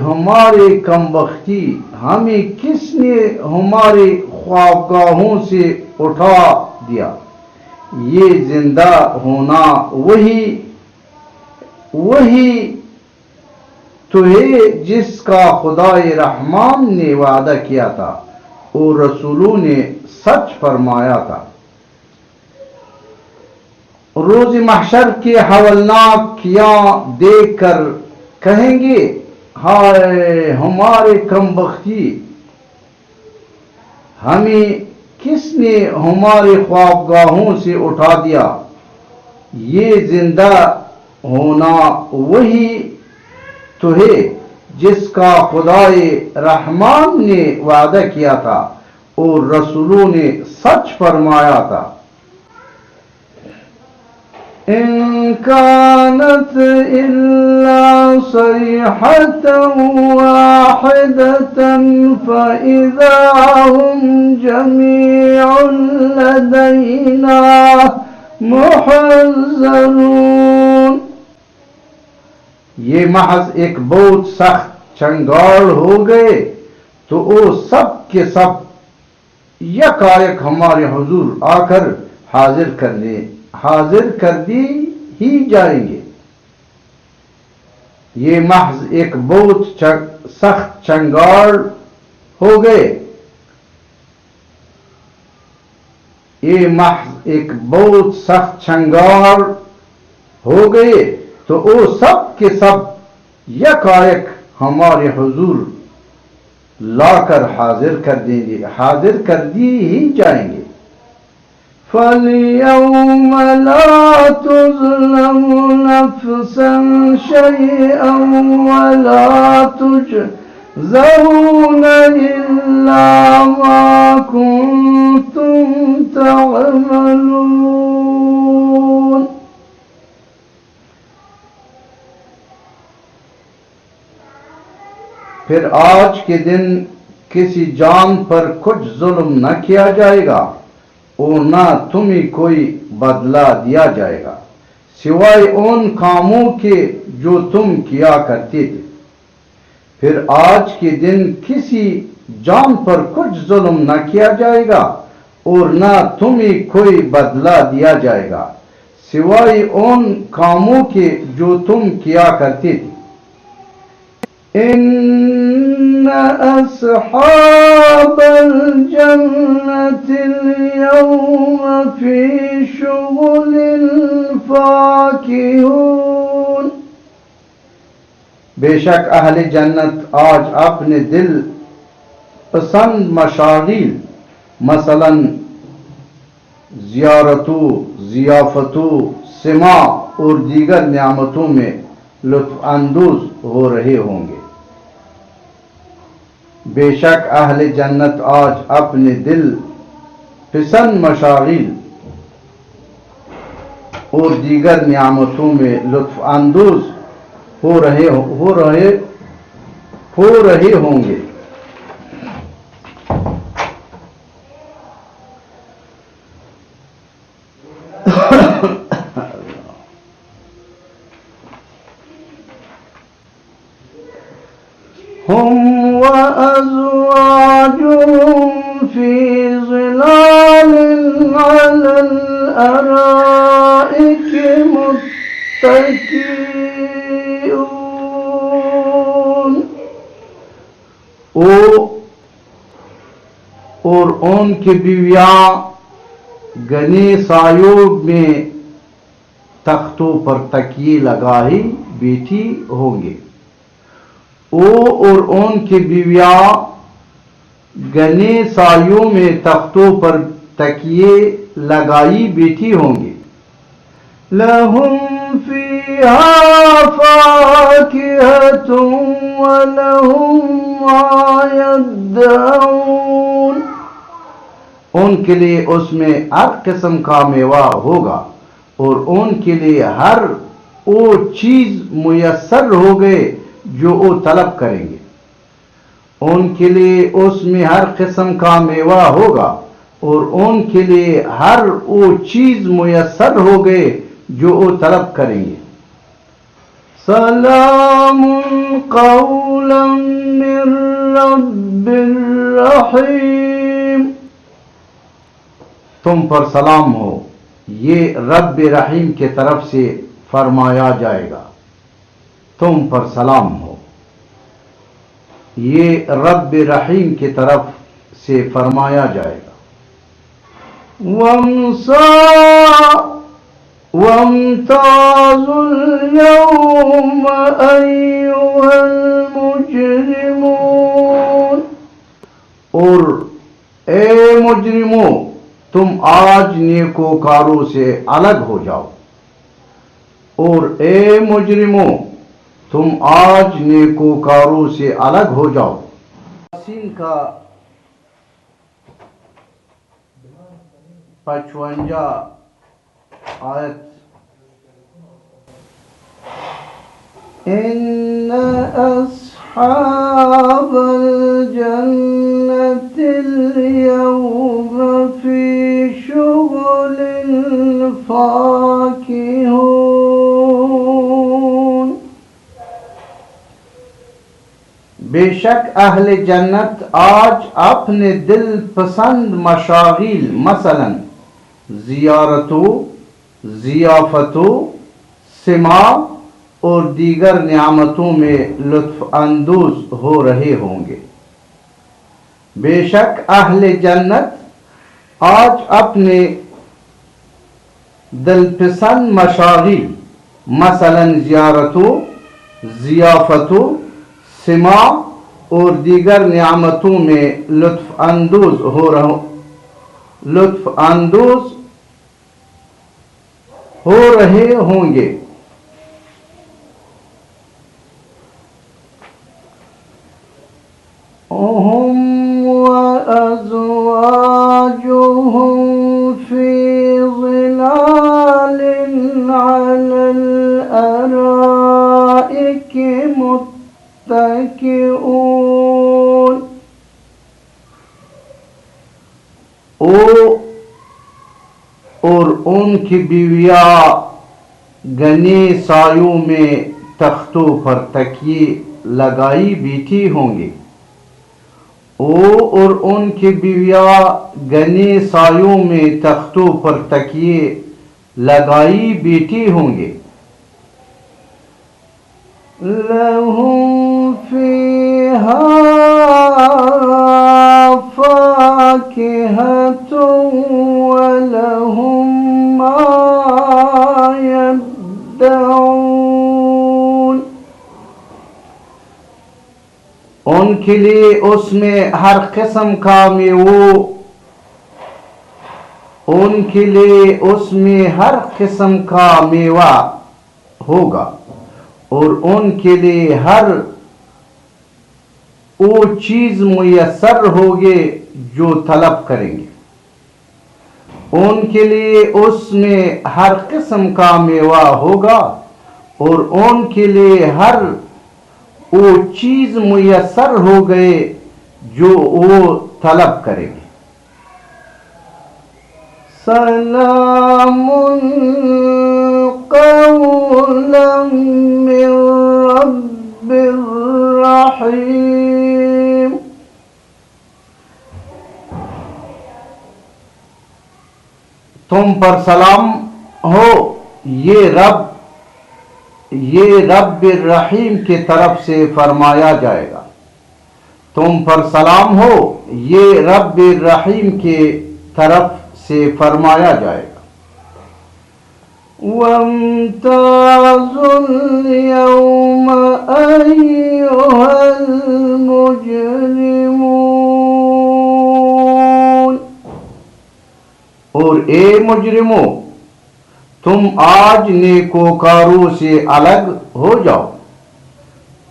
ہمارے کم بختی، ہمیں کس نے ہمارے خوابگاہوں سے اٹھا دیا. یہ زندہ ہونا وہی تو ہے جس کا خدائے رحمان نے وعدہ کیا تھا اور رسولوں نے سچ فرمایا تھا. روز محشر کے حولناکیاں دیکھ کر کہیں گے ہائے ہمارے کم بختی، ہمیں کس نے ہمارے خوابگاہوں سے اٹھا دیا. یہ زندہ ہونا وہی تو ہے جس کا خدائے رحمان نے وعدہ کیا تھا اور رسولوں نے سچ فرمایا تھا. إن كانت إلا صيحة واحدة فإذا هم جميع لدينا محضرون. یہ محض ایک بہت سخت چنگاڑ ہو گئے تو وہ سب کے سب یکایک ہمارے حضور آ کر حاضر کر دی ہی جائیں گے. یہ محض ایک بہت سخت چنگاڑ ہو گئے. یہ محض ایک بہت سخت چنگاڑ ہو گئے تو وہ سب کے سب یکایک ہمارے حضور لا کر حاضر کر دی ہی جائیں گے. فَالْيَوْمَ لَا تُظْلَمُ نَفْسًا شَيْئًا وَلَا تُجْزَوْنَ إِلَّا مَا كُنتُمْ تَعْمَلُونَ. پھر آج کے دن کسی جان پر کچھ ظلم نہ کیا جائے گا اور نہ تمہیں کوئی بدلہ دیا جائے گا سوائے ان کاموں کے جو تم کیا کرتے تھے پھر آج کے دن کسی جان پر کچھ ظلم نہ کیا جائے گا اور نہ تمہیں کوئی بدلہ دیا جائے گا سوائے ان کاموں کے جو تم کیا کرتے تھے ان اصحاب الجنة اليوم في شغل فاكهون بے شک اہل جنت آج اپنے دل پسند مشاغل مثلا زیارتوں ضیافتوں سماع اور دیگر نعمتوں میں لطف اندوز ہو رہے ہوں گے بے شک اہل جنت آج اپنے دل پسند مشاغل اور دیگر نعمتوں میں لطف اندوز ہو رہے ہوں گے هم وأزواجهم في ظلال على الأرائك متكئون اور ان کی بیویاں گھنے سایوں میں تختوں پر تکیے لگائے بیٹھی ہوں گے اور ان کی بیویاں گھنے سایوں میں تختوں پر تکیے لگائی بیٹھی ہوں گی لَهُمْ فِيهَا فَاكِهَةٌ وَلَهُمْ مَا يَدَّعُونَ ان کے لیے اس میں ہر قسم کا میوہ ہوگا اور ان کے لیے ہر وہ چیز میسر ہو گئے جو وہ طلب کریں گے ان کے لیے اس میں ہر قسم کا میوہ ہوگا اور ان کے لیے ہر وہ چیز میسر ہو گئے جو وہ طلب کریں گے سلام قولا من رب الرحیم تم پر سلام ہو یہ رب رحیم کے طرف سے فرمایا جائے گا تم پر سلام ہو یہ رب رحیم کی طرف سے فرمایا جائے گا وَامْتَازُوا الْيَوْمَ أَيُّهَا الْمُجْرِمُونَ اور اے مجرموں تم آج نیکوکاروں سے الگ ہو جاؤ اور اے مجرموں تم آج نیکوکاروں سے الگ ہو جاؤ یاسین کا 55 آیت ان اصحاب الجنة اليوم في شغل فاكهون بے شک اہل جنت آج اپنے دل پسند مشاغل مثلا زیارتوں ضیافتوں سماع اور دیگر نعمتوں میں لطف اندوز ہو رہے ہوں گے بے شک اہل جنت آج اپنے دل پسند مشاغل مثلا زیارتوں ضیافتوں سماع اور دیگر نعمتوں میں لطف اندوز ہو رہے ہوں گے هم وأزواجهم في ظلال على الأرائك متكئون اور ان کی بیویاں گھنے سایوں میں تختوں پر تکیے لگائی بیٹھی ہوں گی. اور ان کی بیویاں گھنے سایوں میں تختوں پر تکیے لگائی بیٹھی ہوں گی. لَهُمْ فِيهَا فَاكِهَةٌ وَلَهُمْ مَا يَدَّعُونَ. ان کے لیے اس میں ہر قسم کا میوہ ہوگا اور ان کے لیے ہر وہ چیز میسر ہوگی جو طلب کریں گے. ان کے لیے اس میں ہر قسم کا میوہ ہوگا اور ان کے لیے ہر وہ چیز میسر ہو گئے جو وہ طلب کریں گے. سلام قولا من رب الرحیم. تم پر سلام ہو، یہ رب الرحیم کی طرف سے فرمایا جائے گا. تم پر سلام ہو، یہ رب الرحیم کی طرف سے فرمایا جائے گا. وَامْتَازُوا الْيَوْمَ أَيُّهَا الْمُجْرِمُونَ. اور اے مجرموں، تم آج نیکوکاروں سے الگ ہو جاؤ.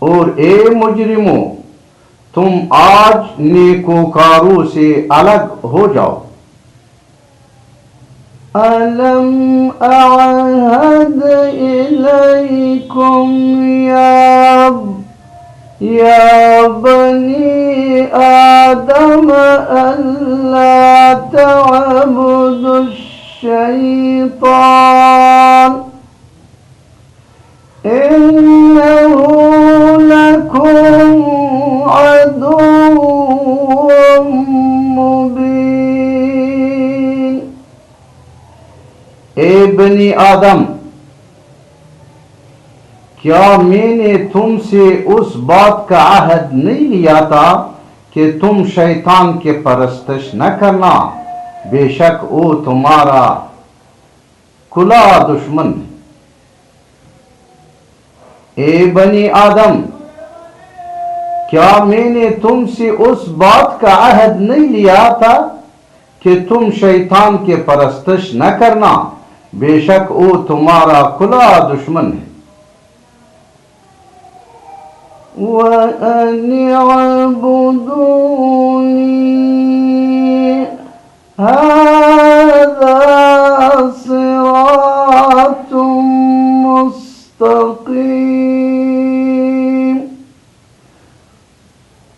اور اے مجرموں، تم آج نیکوکاروں سے الگ ہو جاؤ. أَلَمْ أَعْهَدْ إِلَيْكُمْ يَا بَنِي آدَمَ أَلَّا تَعْبُدُوا الشَّيْطَانَ إِنَّهُ لَكُمْ عَدُوٌّ مُّبِينٌ. اے بنی آدم، کیا میں نے تم سے اس بات کا عہد نہیں لیا تھا کہ تم شیطان کی پرستش نہ کرنا؟ بے شک وہ تمہارا کھلا دشمن ہے. اے بنی آدم، کیا میں نے تم سے اس بات کا عہد نہیں لیا تھا کہ تم شیطان کی پرستش نہ کرنا؟ بے شک وہ تمہارا کھلا دشمن ہے. وَأَنِ اعْبُدُونِي هَذَا صِرَاطٌ مُّسْتَقِيمٌ.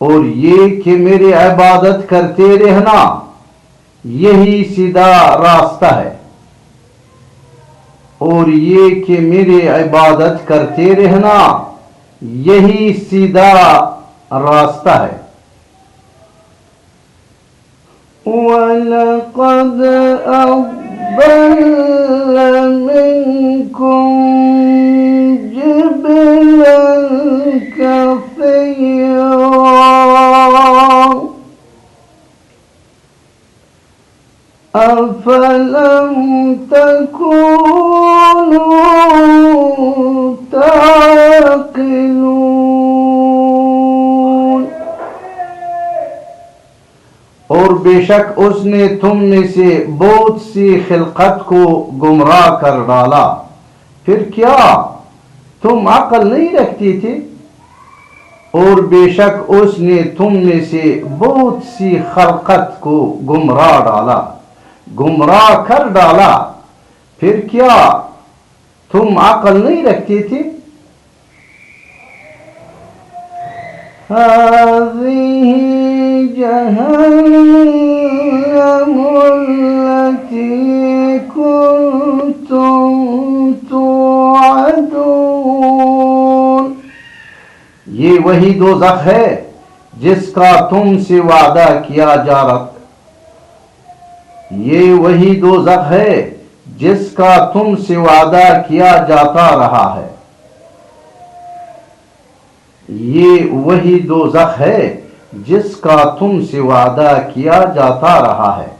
اور یہ کہ میری عبادت کرتے رہنا، یہی سیدھا راستہ ہے. اور یہ کہ میری عبادت کرتے رہنا، یہی سیدھا راستہ ہے. وَلَقَدْ أَضَلَّ مِنكُمْ جِبِلًا كَثِيرًا أَفَلَمْ تَكُونُوا تَعْقِلُونَ. اور بے شک اس نے تم میں سے بہت سی خلقت کو گمراہ کر ڈالا. پھر کیا تم عقل نہیں رکھتی تھے؟ اور بے شک اس نے تم میں سے بہت سی خلقت کو گمراہ کر ڈالا. پھر کیا تم عقل نہیں رکھتی تھی؟ هذه جهنم وہی دوزخ ہے جس کا تم سے وعدہ کیا جا رہا یہ وہی دوزخ ہے جس کا تم سے وعدہ کیا جاتا رہا ہے یہ وہی دوزخ ہے جس کا تم سے وعدہ کیا جاتا رہا ہے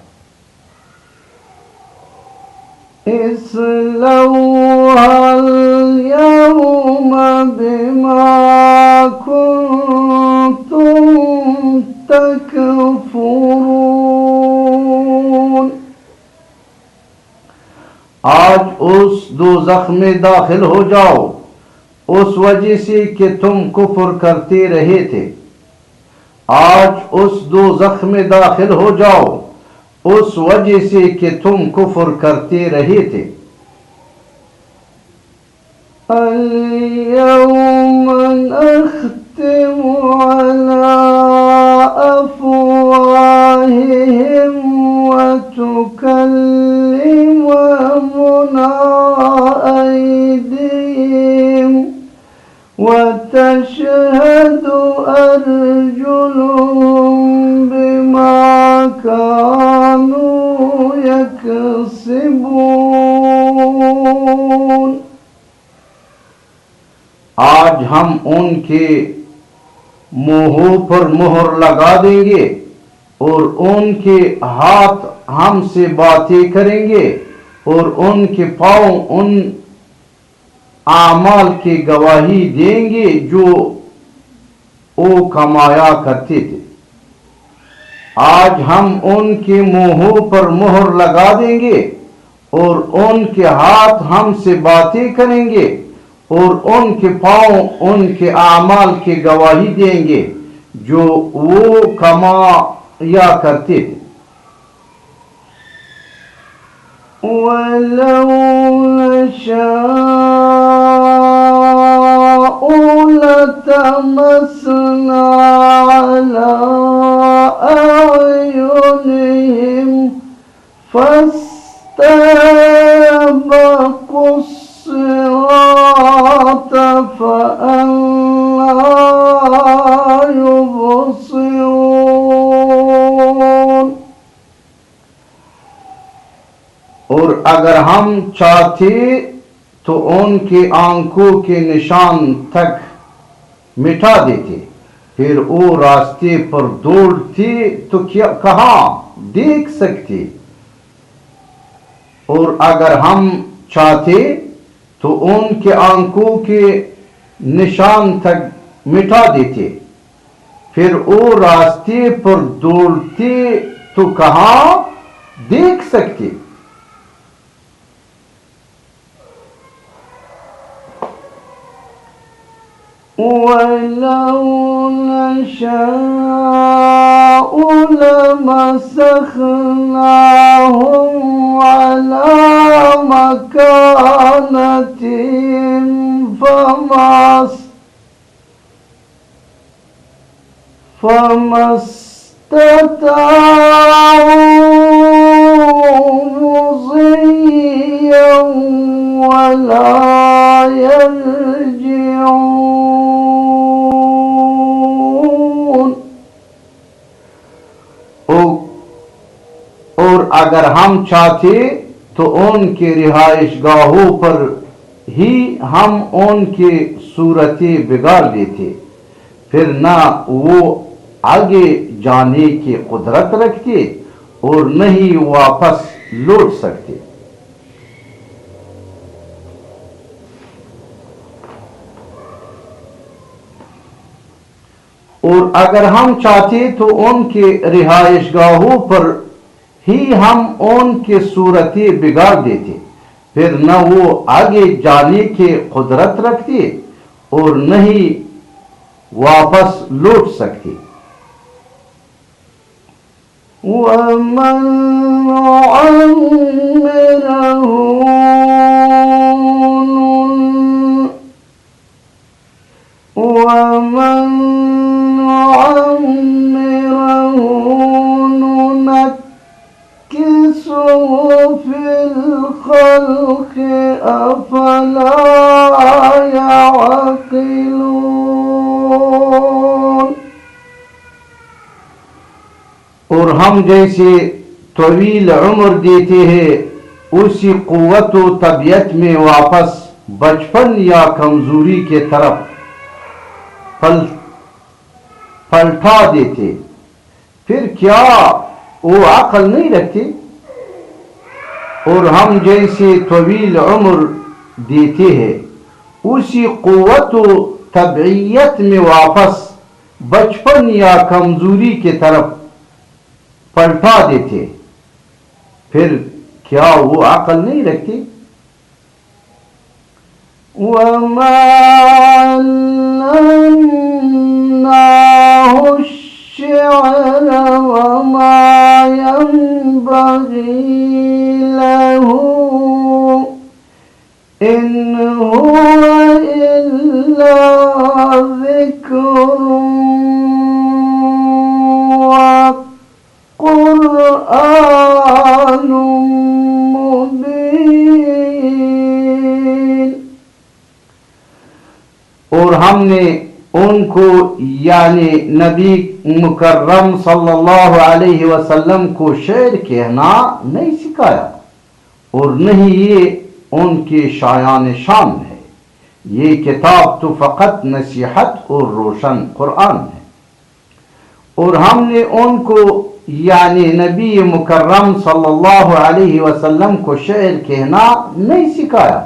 اصلوها اليوم بما كنتم تكفرون آج اس دوزخ میں داخل ہو جاؤ اس وجہ سے کہ تم کفر کرتے رہے تھے آج اس دوزخ میں داخل ہو جاؤ اس وجہ سے کہ تم کفر کرتے رہے تھے اليوم نختم على أفواههم وتكلمنا أيديهم وتشهد أرجلهم بما كانوا يكسبون آج ہم ان کے منہوں پر مہر لگا دیں گے اور ان کے ہاتھ ہم سے باتیں کریں گے اور ان کے پاؤں ان اعمال کی گواہی دیں گے جو وہ کمایا کرتے تھے آج ہم ان کے منہوں پر مہر لگا دیں گے اور ان کے ہاتھ ہم سے باتیں کریں گے اور ان کے پاؤں ان کے اعمال کی گواہی دیں گے جو وہ کمایا کرتے تھے وَلَوْ نَشَاءُ لَطَمَسْنَا عَلَىٰ أَعْيُنِهِمْ فَاسْتَبَقُوا الصِّرَاطَ فَأَنَّىٰ يُبْصِرُونَ اور اگر ہم چاہتے تو ان کے آنکھوں کے نشان تک مٹا دیتے پھر وہ راستے پر دوڑتے تو کہاں دیکھ سکتے اور اگر ہم چاہتے تو ان کے آنکھوں کے نشان تک مٹا دیتے پھر وہ راستے پر دوڑتے تو کہاں دیکھ سکتے وَلَوْ نَشَاءُ لَمَسَخْنَاهُمْ عَلَى مَكَانَتِهِمْ فَمَا اسْتَطَاعُوا مُضِيًّا وَلَا يَرْجِعُونَ اور اگر ہم چاہتے تو ان کے رہائش گاہوں پر ہی ہم ان کی صورتیں بگاڑ دیتے پھر نہ وہ آگے جانے کی قدرت رکھتے اور نہ ہی واپس لوٹ سکتے اور اگر ہم چاہتے تو ان کے رہائش گاہوں پر ہی ہم ان کی صورتیں بگاڑ دیتے پھر نہ وہ آگے جانے کی قدرت رکھتے اور نہ ہی واپس لوٹ سکتے وَمَنْ نُعَمِّرْهُ فِي الْخَلْقِ أَفَلَا يَعْقِلُونَ اور ہم جیسے طویل عمر دیتے ہیں اسی قوت و طبیعت میں واپس بچپن یا کمزوری کے طرف پلٹا دیتے، پھر کیا وہ عقل نہیں رکھتے؟ اور ہم جیسے طویل عمر دیتے ہیں اسی قوت و طبیعت میں واپس بچپن یا کمزوری کے طرف پلٹا دیتے، پھر کیا وہ عقل نہیں رکھتے؟ وَمَا عَلَّمْنَاهُ الشِّعْرَ وَمَا يَنبَغِي لَهُ إِنْ هُوَ إِلَّا ذِكْرٌ وَقُرْآنٌ مُبِينٌ۔ اور ہم نے ان کو یعنی نبی مکرم صلی اللہ علیہ وسلم کو شعر کہنا نہیں سکھایا، اور نہیں یہ ان کے شایان شان ہے، یہ کتاب تو فقط نصیحت اور روشن قرآن ہے۔ اور ہم نے ان کو یعنی نبی مکرم صلی اللہ علیہ وسلم کو شعر کہنا نہیں سکھایا،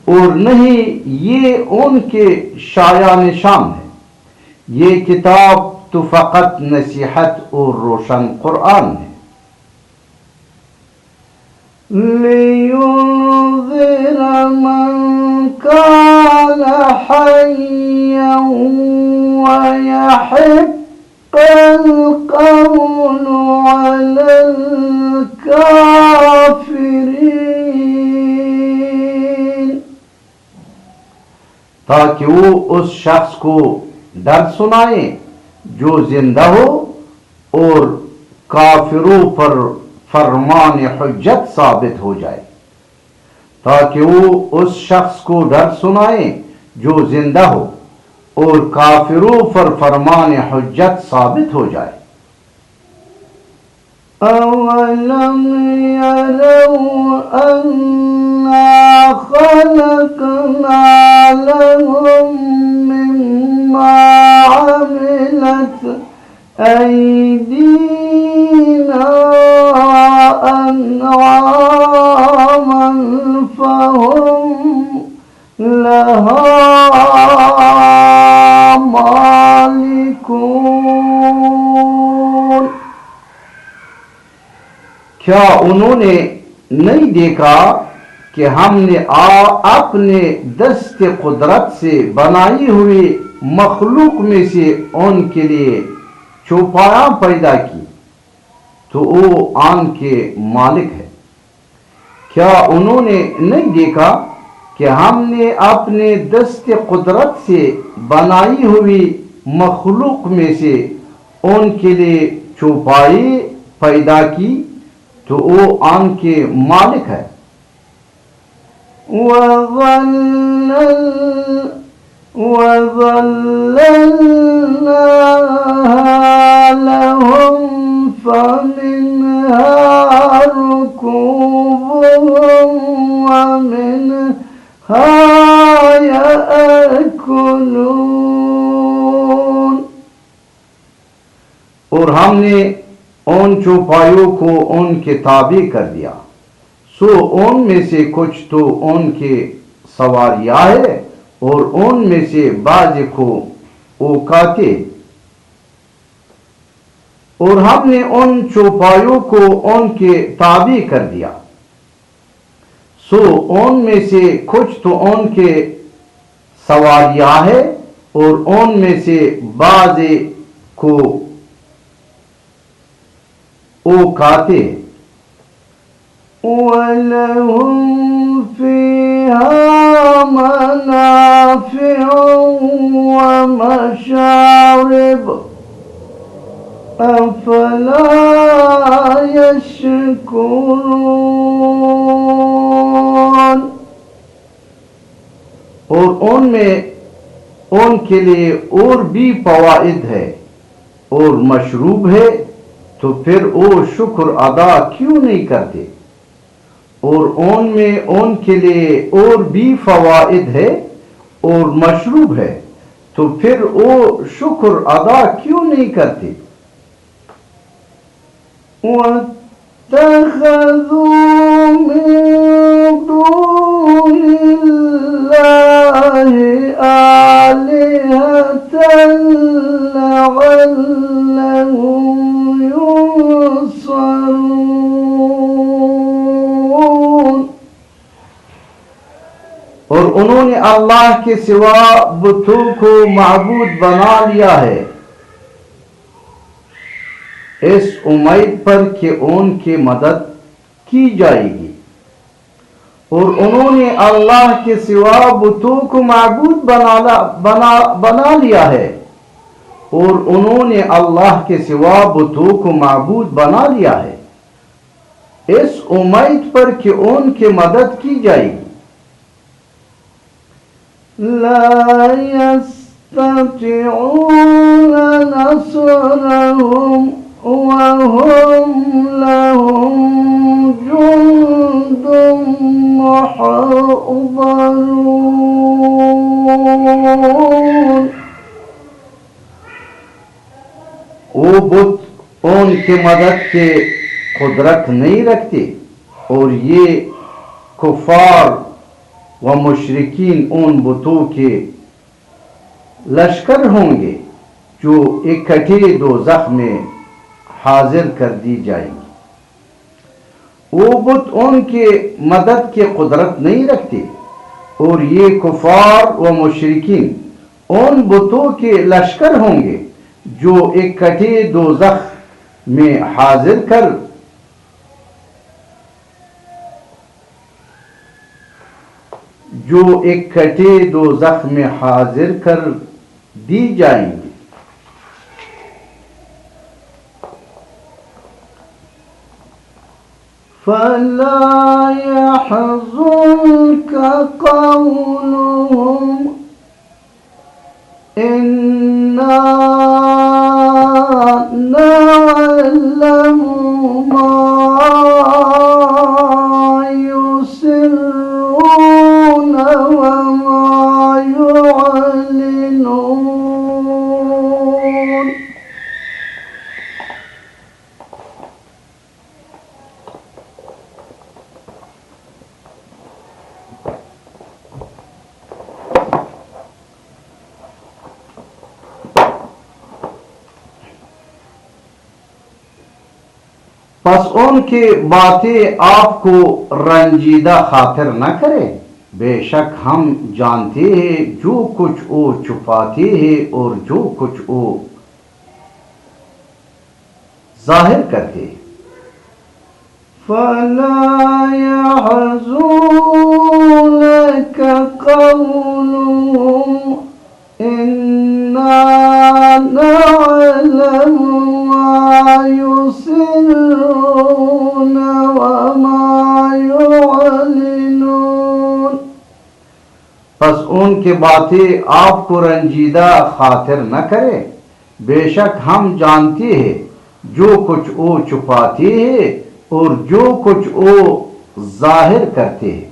اور نہیں یہ ان کے شایان شان ہے، یہ کتاب تو فقط نصیحت اور روشن قرآن ہے۔ لِيُنذِرَ مَن كَانَ حَيًّا وَيَحِقَّ الْقَوْلُ عَلَى الْكَافِرِينَ، تاکہ وہ اس شخص کو ڈر سنائیں جو زندہ ہو اور کافروں پر فرمان حجت ثابت ہو جائے، تاکہ وہ اس شخص کو ڈر سنائیں جو زندہ ہو اور کافروں پر فرمان حجت ثابت ہو جائے۔ أَوَلَمْ يَرَوْا أَنَّا خَلَقْنَا لَهُم مِّمَّا عَمِلَتْ أَيْدِينَا أَنْعَامًا فَهُمْ لَهَا مَالِكُونَ۔ کیا انہوں نے نہیں دیکھا کہ ہم نے اپنے دست قدرت سے بنائی ہوئی مخلوق میں سے ان کے لیے چوپایاں پیدا کی تو وہ آن کے مالک ہے؟ کیا انہوں نے نہیں دیکھا کہ ہم نے اپنے دست قدرت سے بنائی ہوئی مخلوق میں سے ان کے لیے چوپائی پیدا کی تو وہ آن کے مالک ہے؟ وَظَلَّلْنَاهَا لَهُمْ فَمِنْهَا رُكُوبُهُمْ وَمِنْهَا يَأْكُلُونَ۔ اور ہم نے ان چوپایوں کو ان کے تابع کر دیا، سو ان میں سے کچھ تو ان کے سواریاں ہے اور ان میں سے بعض کو اوقاتے، اور ہم نے ان چوپایوں کو ان کے تابع کر دیا، سو ان میں سے کچھ تو ان کے سواریاں ہے اور ان میں سے بعض کو اوقاتے۔ وَلَهُمْ فِيهَا مَنَافِعُ وَمَشَارِبُ أَفَلَا يَشْكُرُونَ۔ اور ان کے لیے اور بھی فوائد ہے اور مشروب ہے تو پھر وہ شکر ادا کیوں نہیں کرتے؟ اور ان میں ان کے لیے اور بھی فوائد ہے اور مشروب ہے تو پھر وہ شکر ادا کیوں نہیں کرتے؟ وَاتَّخَذُوا مِن دُونِ اللَّهِ آلِهَةً لَعَلَّهُمْ يُنصَرُونَ۔ اور انہوں نے اللہ کے سوا بتوں کو معبود بنا لیا ہے اس امید پر کہ ان کی مدد کی جائے گی۔ اور انہوں نے اللہ کے سوا بتوں کو معبود بنا لیا ہے اور انہوں نے اللہ کے سوا بتوں کو معبود بنا لیا ہے اس امید پر کہ ان کی مدد کی جائے گی۔ لا يستطيعون نصرهم وهم لهم جند محضرون۔ وہ بت ان کی مدد کی قدرت نہیں رکھتے اور یہ کفار و مشرکین ان بتوں کے لشکر ہوں گے جو اکٹھے دوزخ میں حاضر کر دی جائیں گی۔ وہ بت ان کی مدد کی قدرت نہیں رکھتے اور یہ کفار و مشرکین ان بتوں کے لشکر ہوں گے جو اکٹھے دوزخ میں حاضر کر دی جائیں گی۔ فلا يحزنك قولهم إنا نعلم ما يسرون وما يعلنون۔ پس ان کی باتیں آپ کو رنجیدہ خاطر نہ کرے، بے شک ہم جانتے ہیں جو کچھ وہ چھپاتے ہیں اور جو کچھ وہ ظاہر کرتے ہیں۔ فلا يحزنك قولهم إنا نعلم ما يسرون وما يعلنون۔ پس ان کی باتیں آپ کو رنجیدہ خاطر نہ کرے، بے شک ہم جانتے ہیں جو کچھ وہ چھپاتے ہیں اور جو کچھ وہ ظاہر کرتے ہیں۔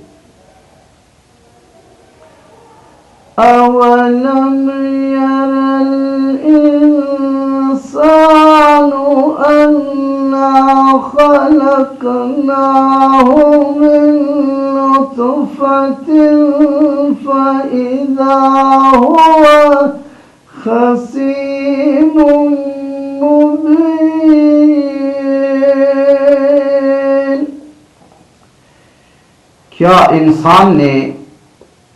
أولم ير الإنسان أنا خلقناه من نطفة فإذا هو خصيم مبين۔ کیا انسان نے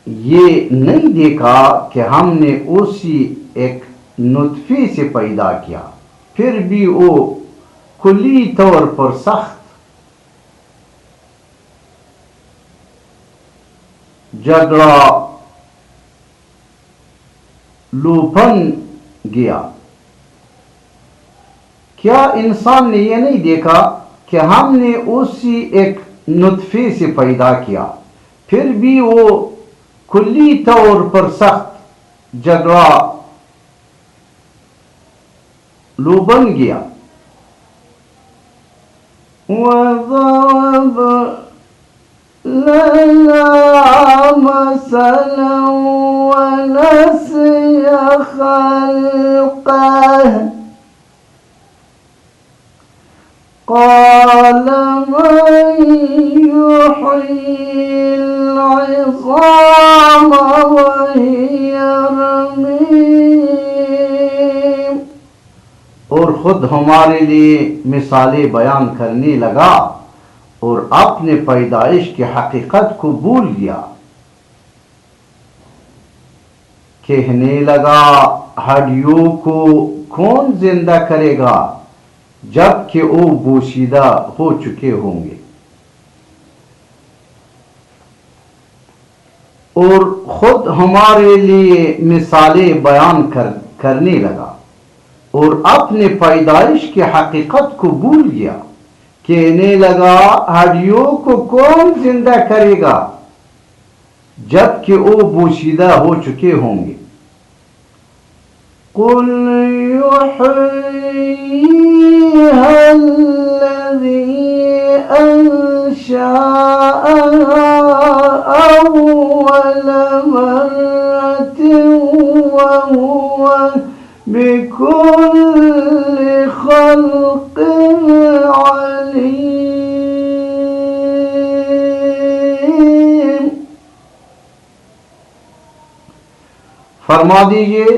یہ نہیں دیکھا کہ ہم نے اسی ایک نطفے سے پیدا کیا، پھر بھی وہ کلی طور پر سخت جھگڑا لوپن گیا۔ کیا انسان نے یہ نہیں دیکھا کہ ہم نے اسی ایک نطفے سے پیدا کیا، پھر بھی وہ کلی طور پر سخت جھگڑا لو بن گیا. وضرب لنا مثلا ونسي خلقه قال من يحيي العظام وهي رميم. اور خود ہمارے لیے مثالیں بیان کرنے لگا اور اپنے پیدائش کی حقیقت کو بھول گیا. کہنے لگا ہڈیوں کو کون زندہ کرے گا جب کہ وہ بوسیدہ ہو چکے ہوں گے. اور خود ہمارے لیے مثالیں بیان کرنے لگا اور اپنے پیدائش کی حقیقت کو بھول گیا. کہنے لگا ہڈیوں کو کون زندہ کرے گا جب کہ وہ بوسیدہ ہو چکے ہوں گے. قل يحييها الذي أنشأها أول مرة وهو بكل خلق عليم. فرما دیجئے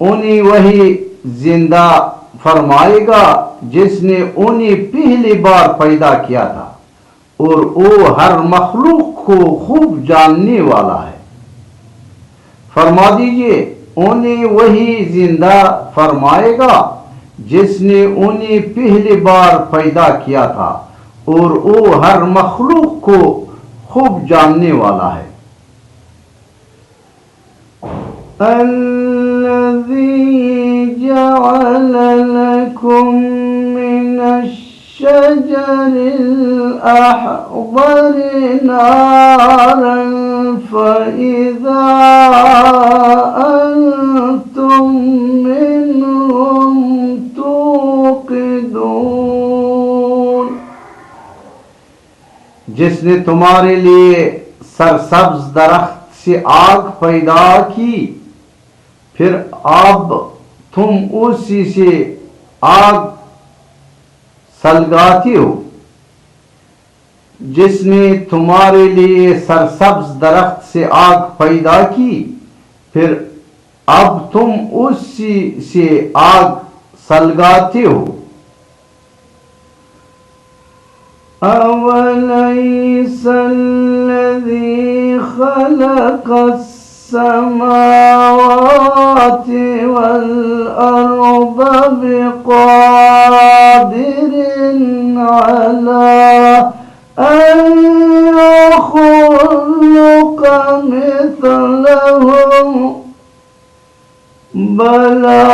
انہیں وہی زندہ فرمائے گا جس نے انہیں پہلی بار پیدا کیا تھا اور وہ ہر مخلوق کو خوب جاننے والا ہے. فرما دیجئے انہیں وہی زندہ فرمائے گا جس نے انہیں پہلی بار پیدا کیا تھا اور وہ ہر مخلوق کو خوب جاننے والا ہے. الذي جعل لكم من الشجر الأخضر نارا فإذا أنتم منهم توقدون. جس نے تمہارے لیے سرسبز درخت سے آگ پیدا کی پھر اب تم اسی سے آگ سلگاتے ہو. جس نے تمہارے لیے سرسبز درخت سے آگ پیدا کی پھر اب تم اسی سے آگ سلگاتے ہو. أوليس الذي خلق السماوات والأرض بقادر على أن يخلق مثلهم بلى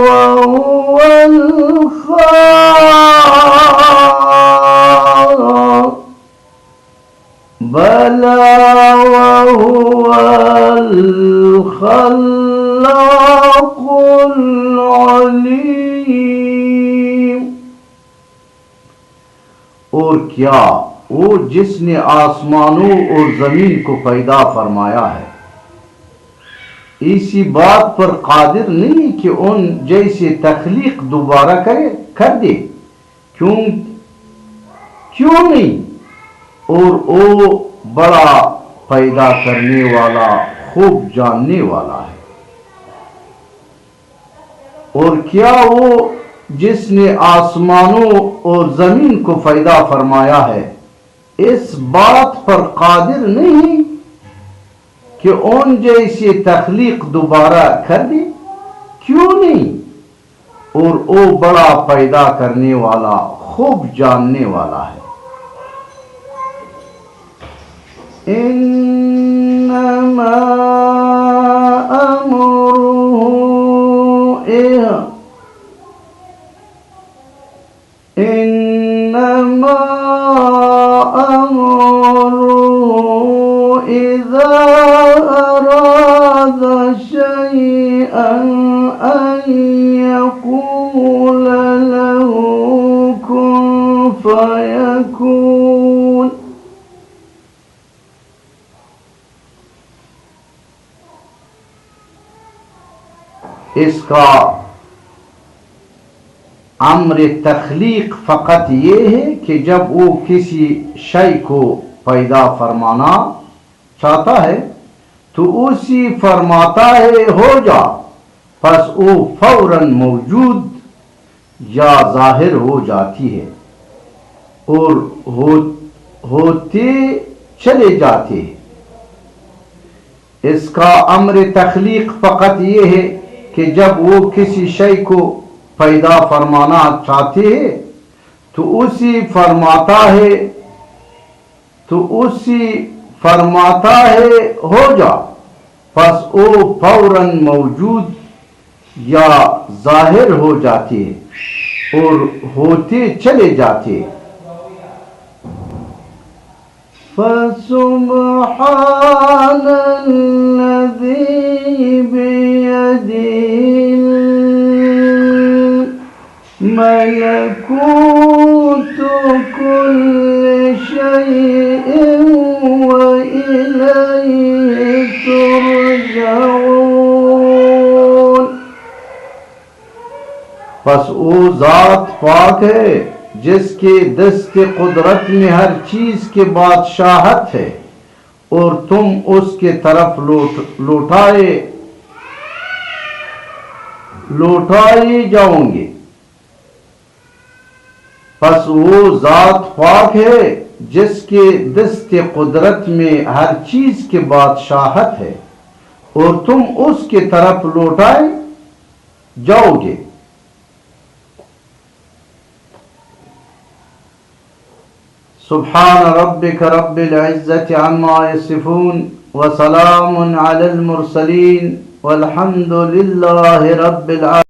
وهو الخلاق العليم. اور کیا وہ جس نے آسمانوں اور زمین کو پیدا فرمایا ہے اسی بات پر قادر نہیں کہ ان جیسے تخلیق دوبارہ کر دے؟ کیوں نہیں؟ اور وہ بڑا پیدا کرنے والا خوب جاننے والا ہے. اور کیا وہ جس نے آسمانوں اور زمین کو پیدا فرمایا ہے اس بات پر قادر نہیں کہ ان جیسی تخلیق دوبارہ کر دے؟ کیوں نہیں؟ اور وہ بڑا پیدا کرنے والا خوب جاننے والا ہے. إنما أمره إذا أراد شيئا شيئا أن يقول له كن فيكون. اس کا امر تخلیق فقط یہ ہے کہ جب وہ کسی شے کو پیدا فرمانا چاہتا ہے تو اسی فرماتا ہے ہو جا، پس وہ فوراً موجود یا ظاہر ہو جاتی ہے اور ہوتے چلے جاتے ہیں۔ اس کا امر تخلیق فقط یہ ہے کہ جب وہ کسی شے کو پیدا فرمانا چاہتے ہیں تو اسی فرماتا ہے ہو جا، پس وہ فوراً موجود یا ظاہر ہو جاتے ہیں اور ہوتے چلے جاتے ہیں۔ فسبحان الذي بيده ملكوت كل شيء وإليه ترجعون۔ پس وہ ذات پاک ہے جس کے دست قدرت میں ہر چیز کے بادشاہت ہے اور تم اس کے طرف لوٹائے جاؤ گے۔ پس وہ ذات پاک ہے جس کے دست قدرت میں ہر چیز کے بادشاہت ہے اور تم اس کے طرف لوٹائے جاؤ گے۔ سبحان ربك رب العزة عما يصفون وسلام على المرسلين والحمد لله رب العالمين۔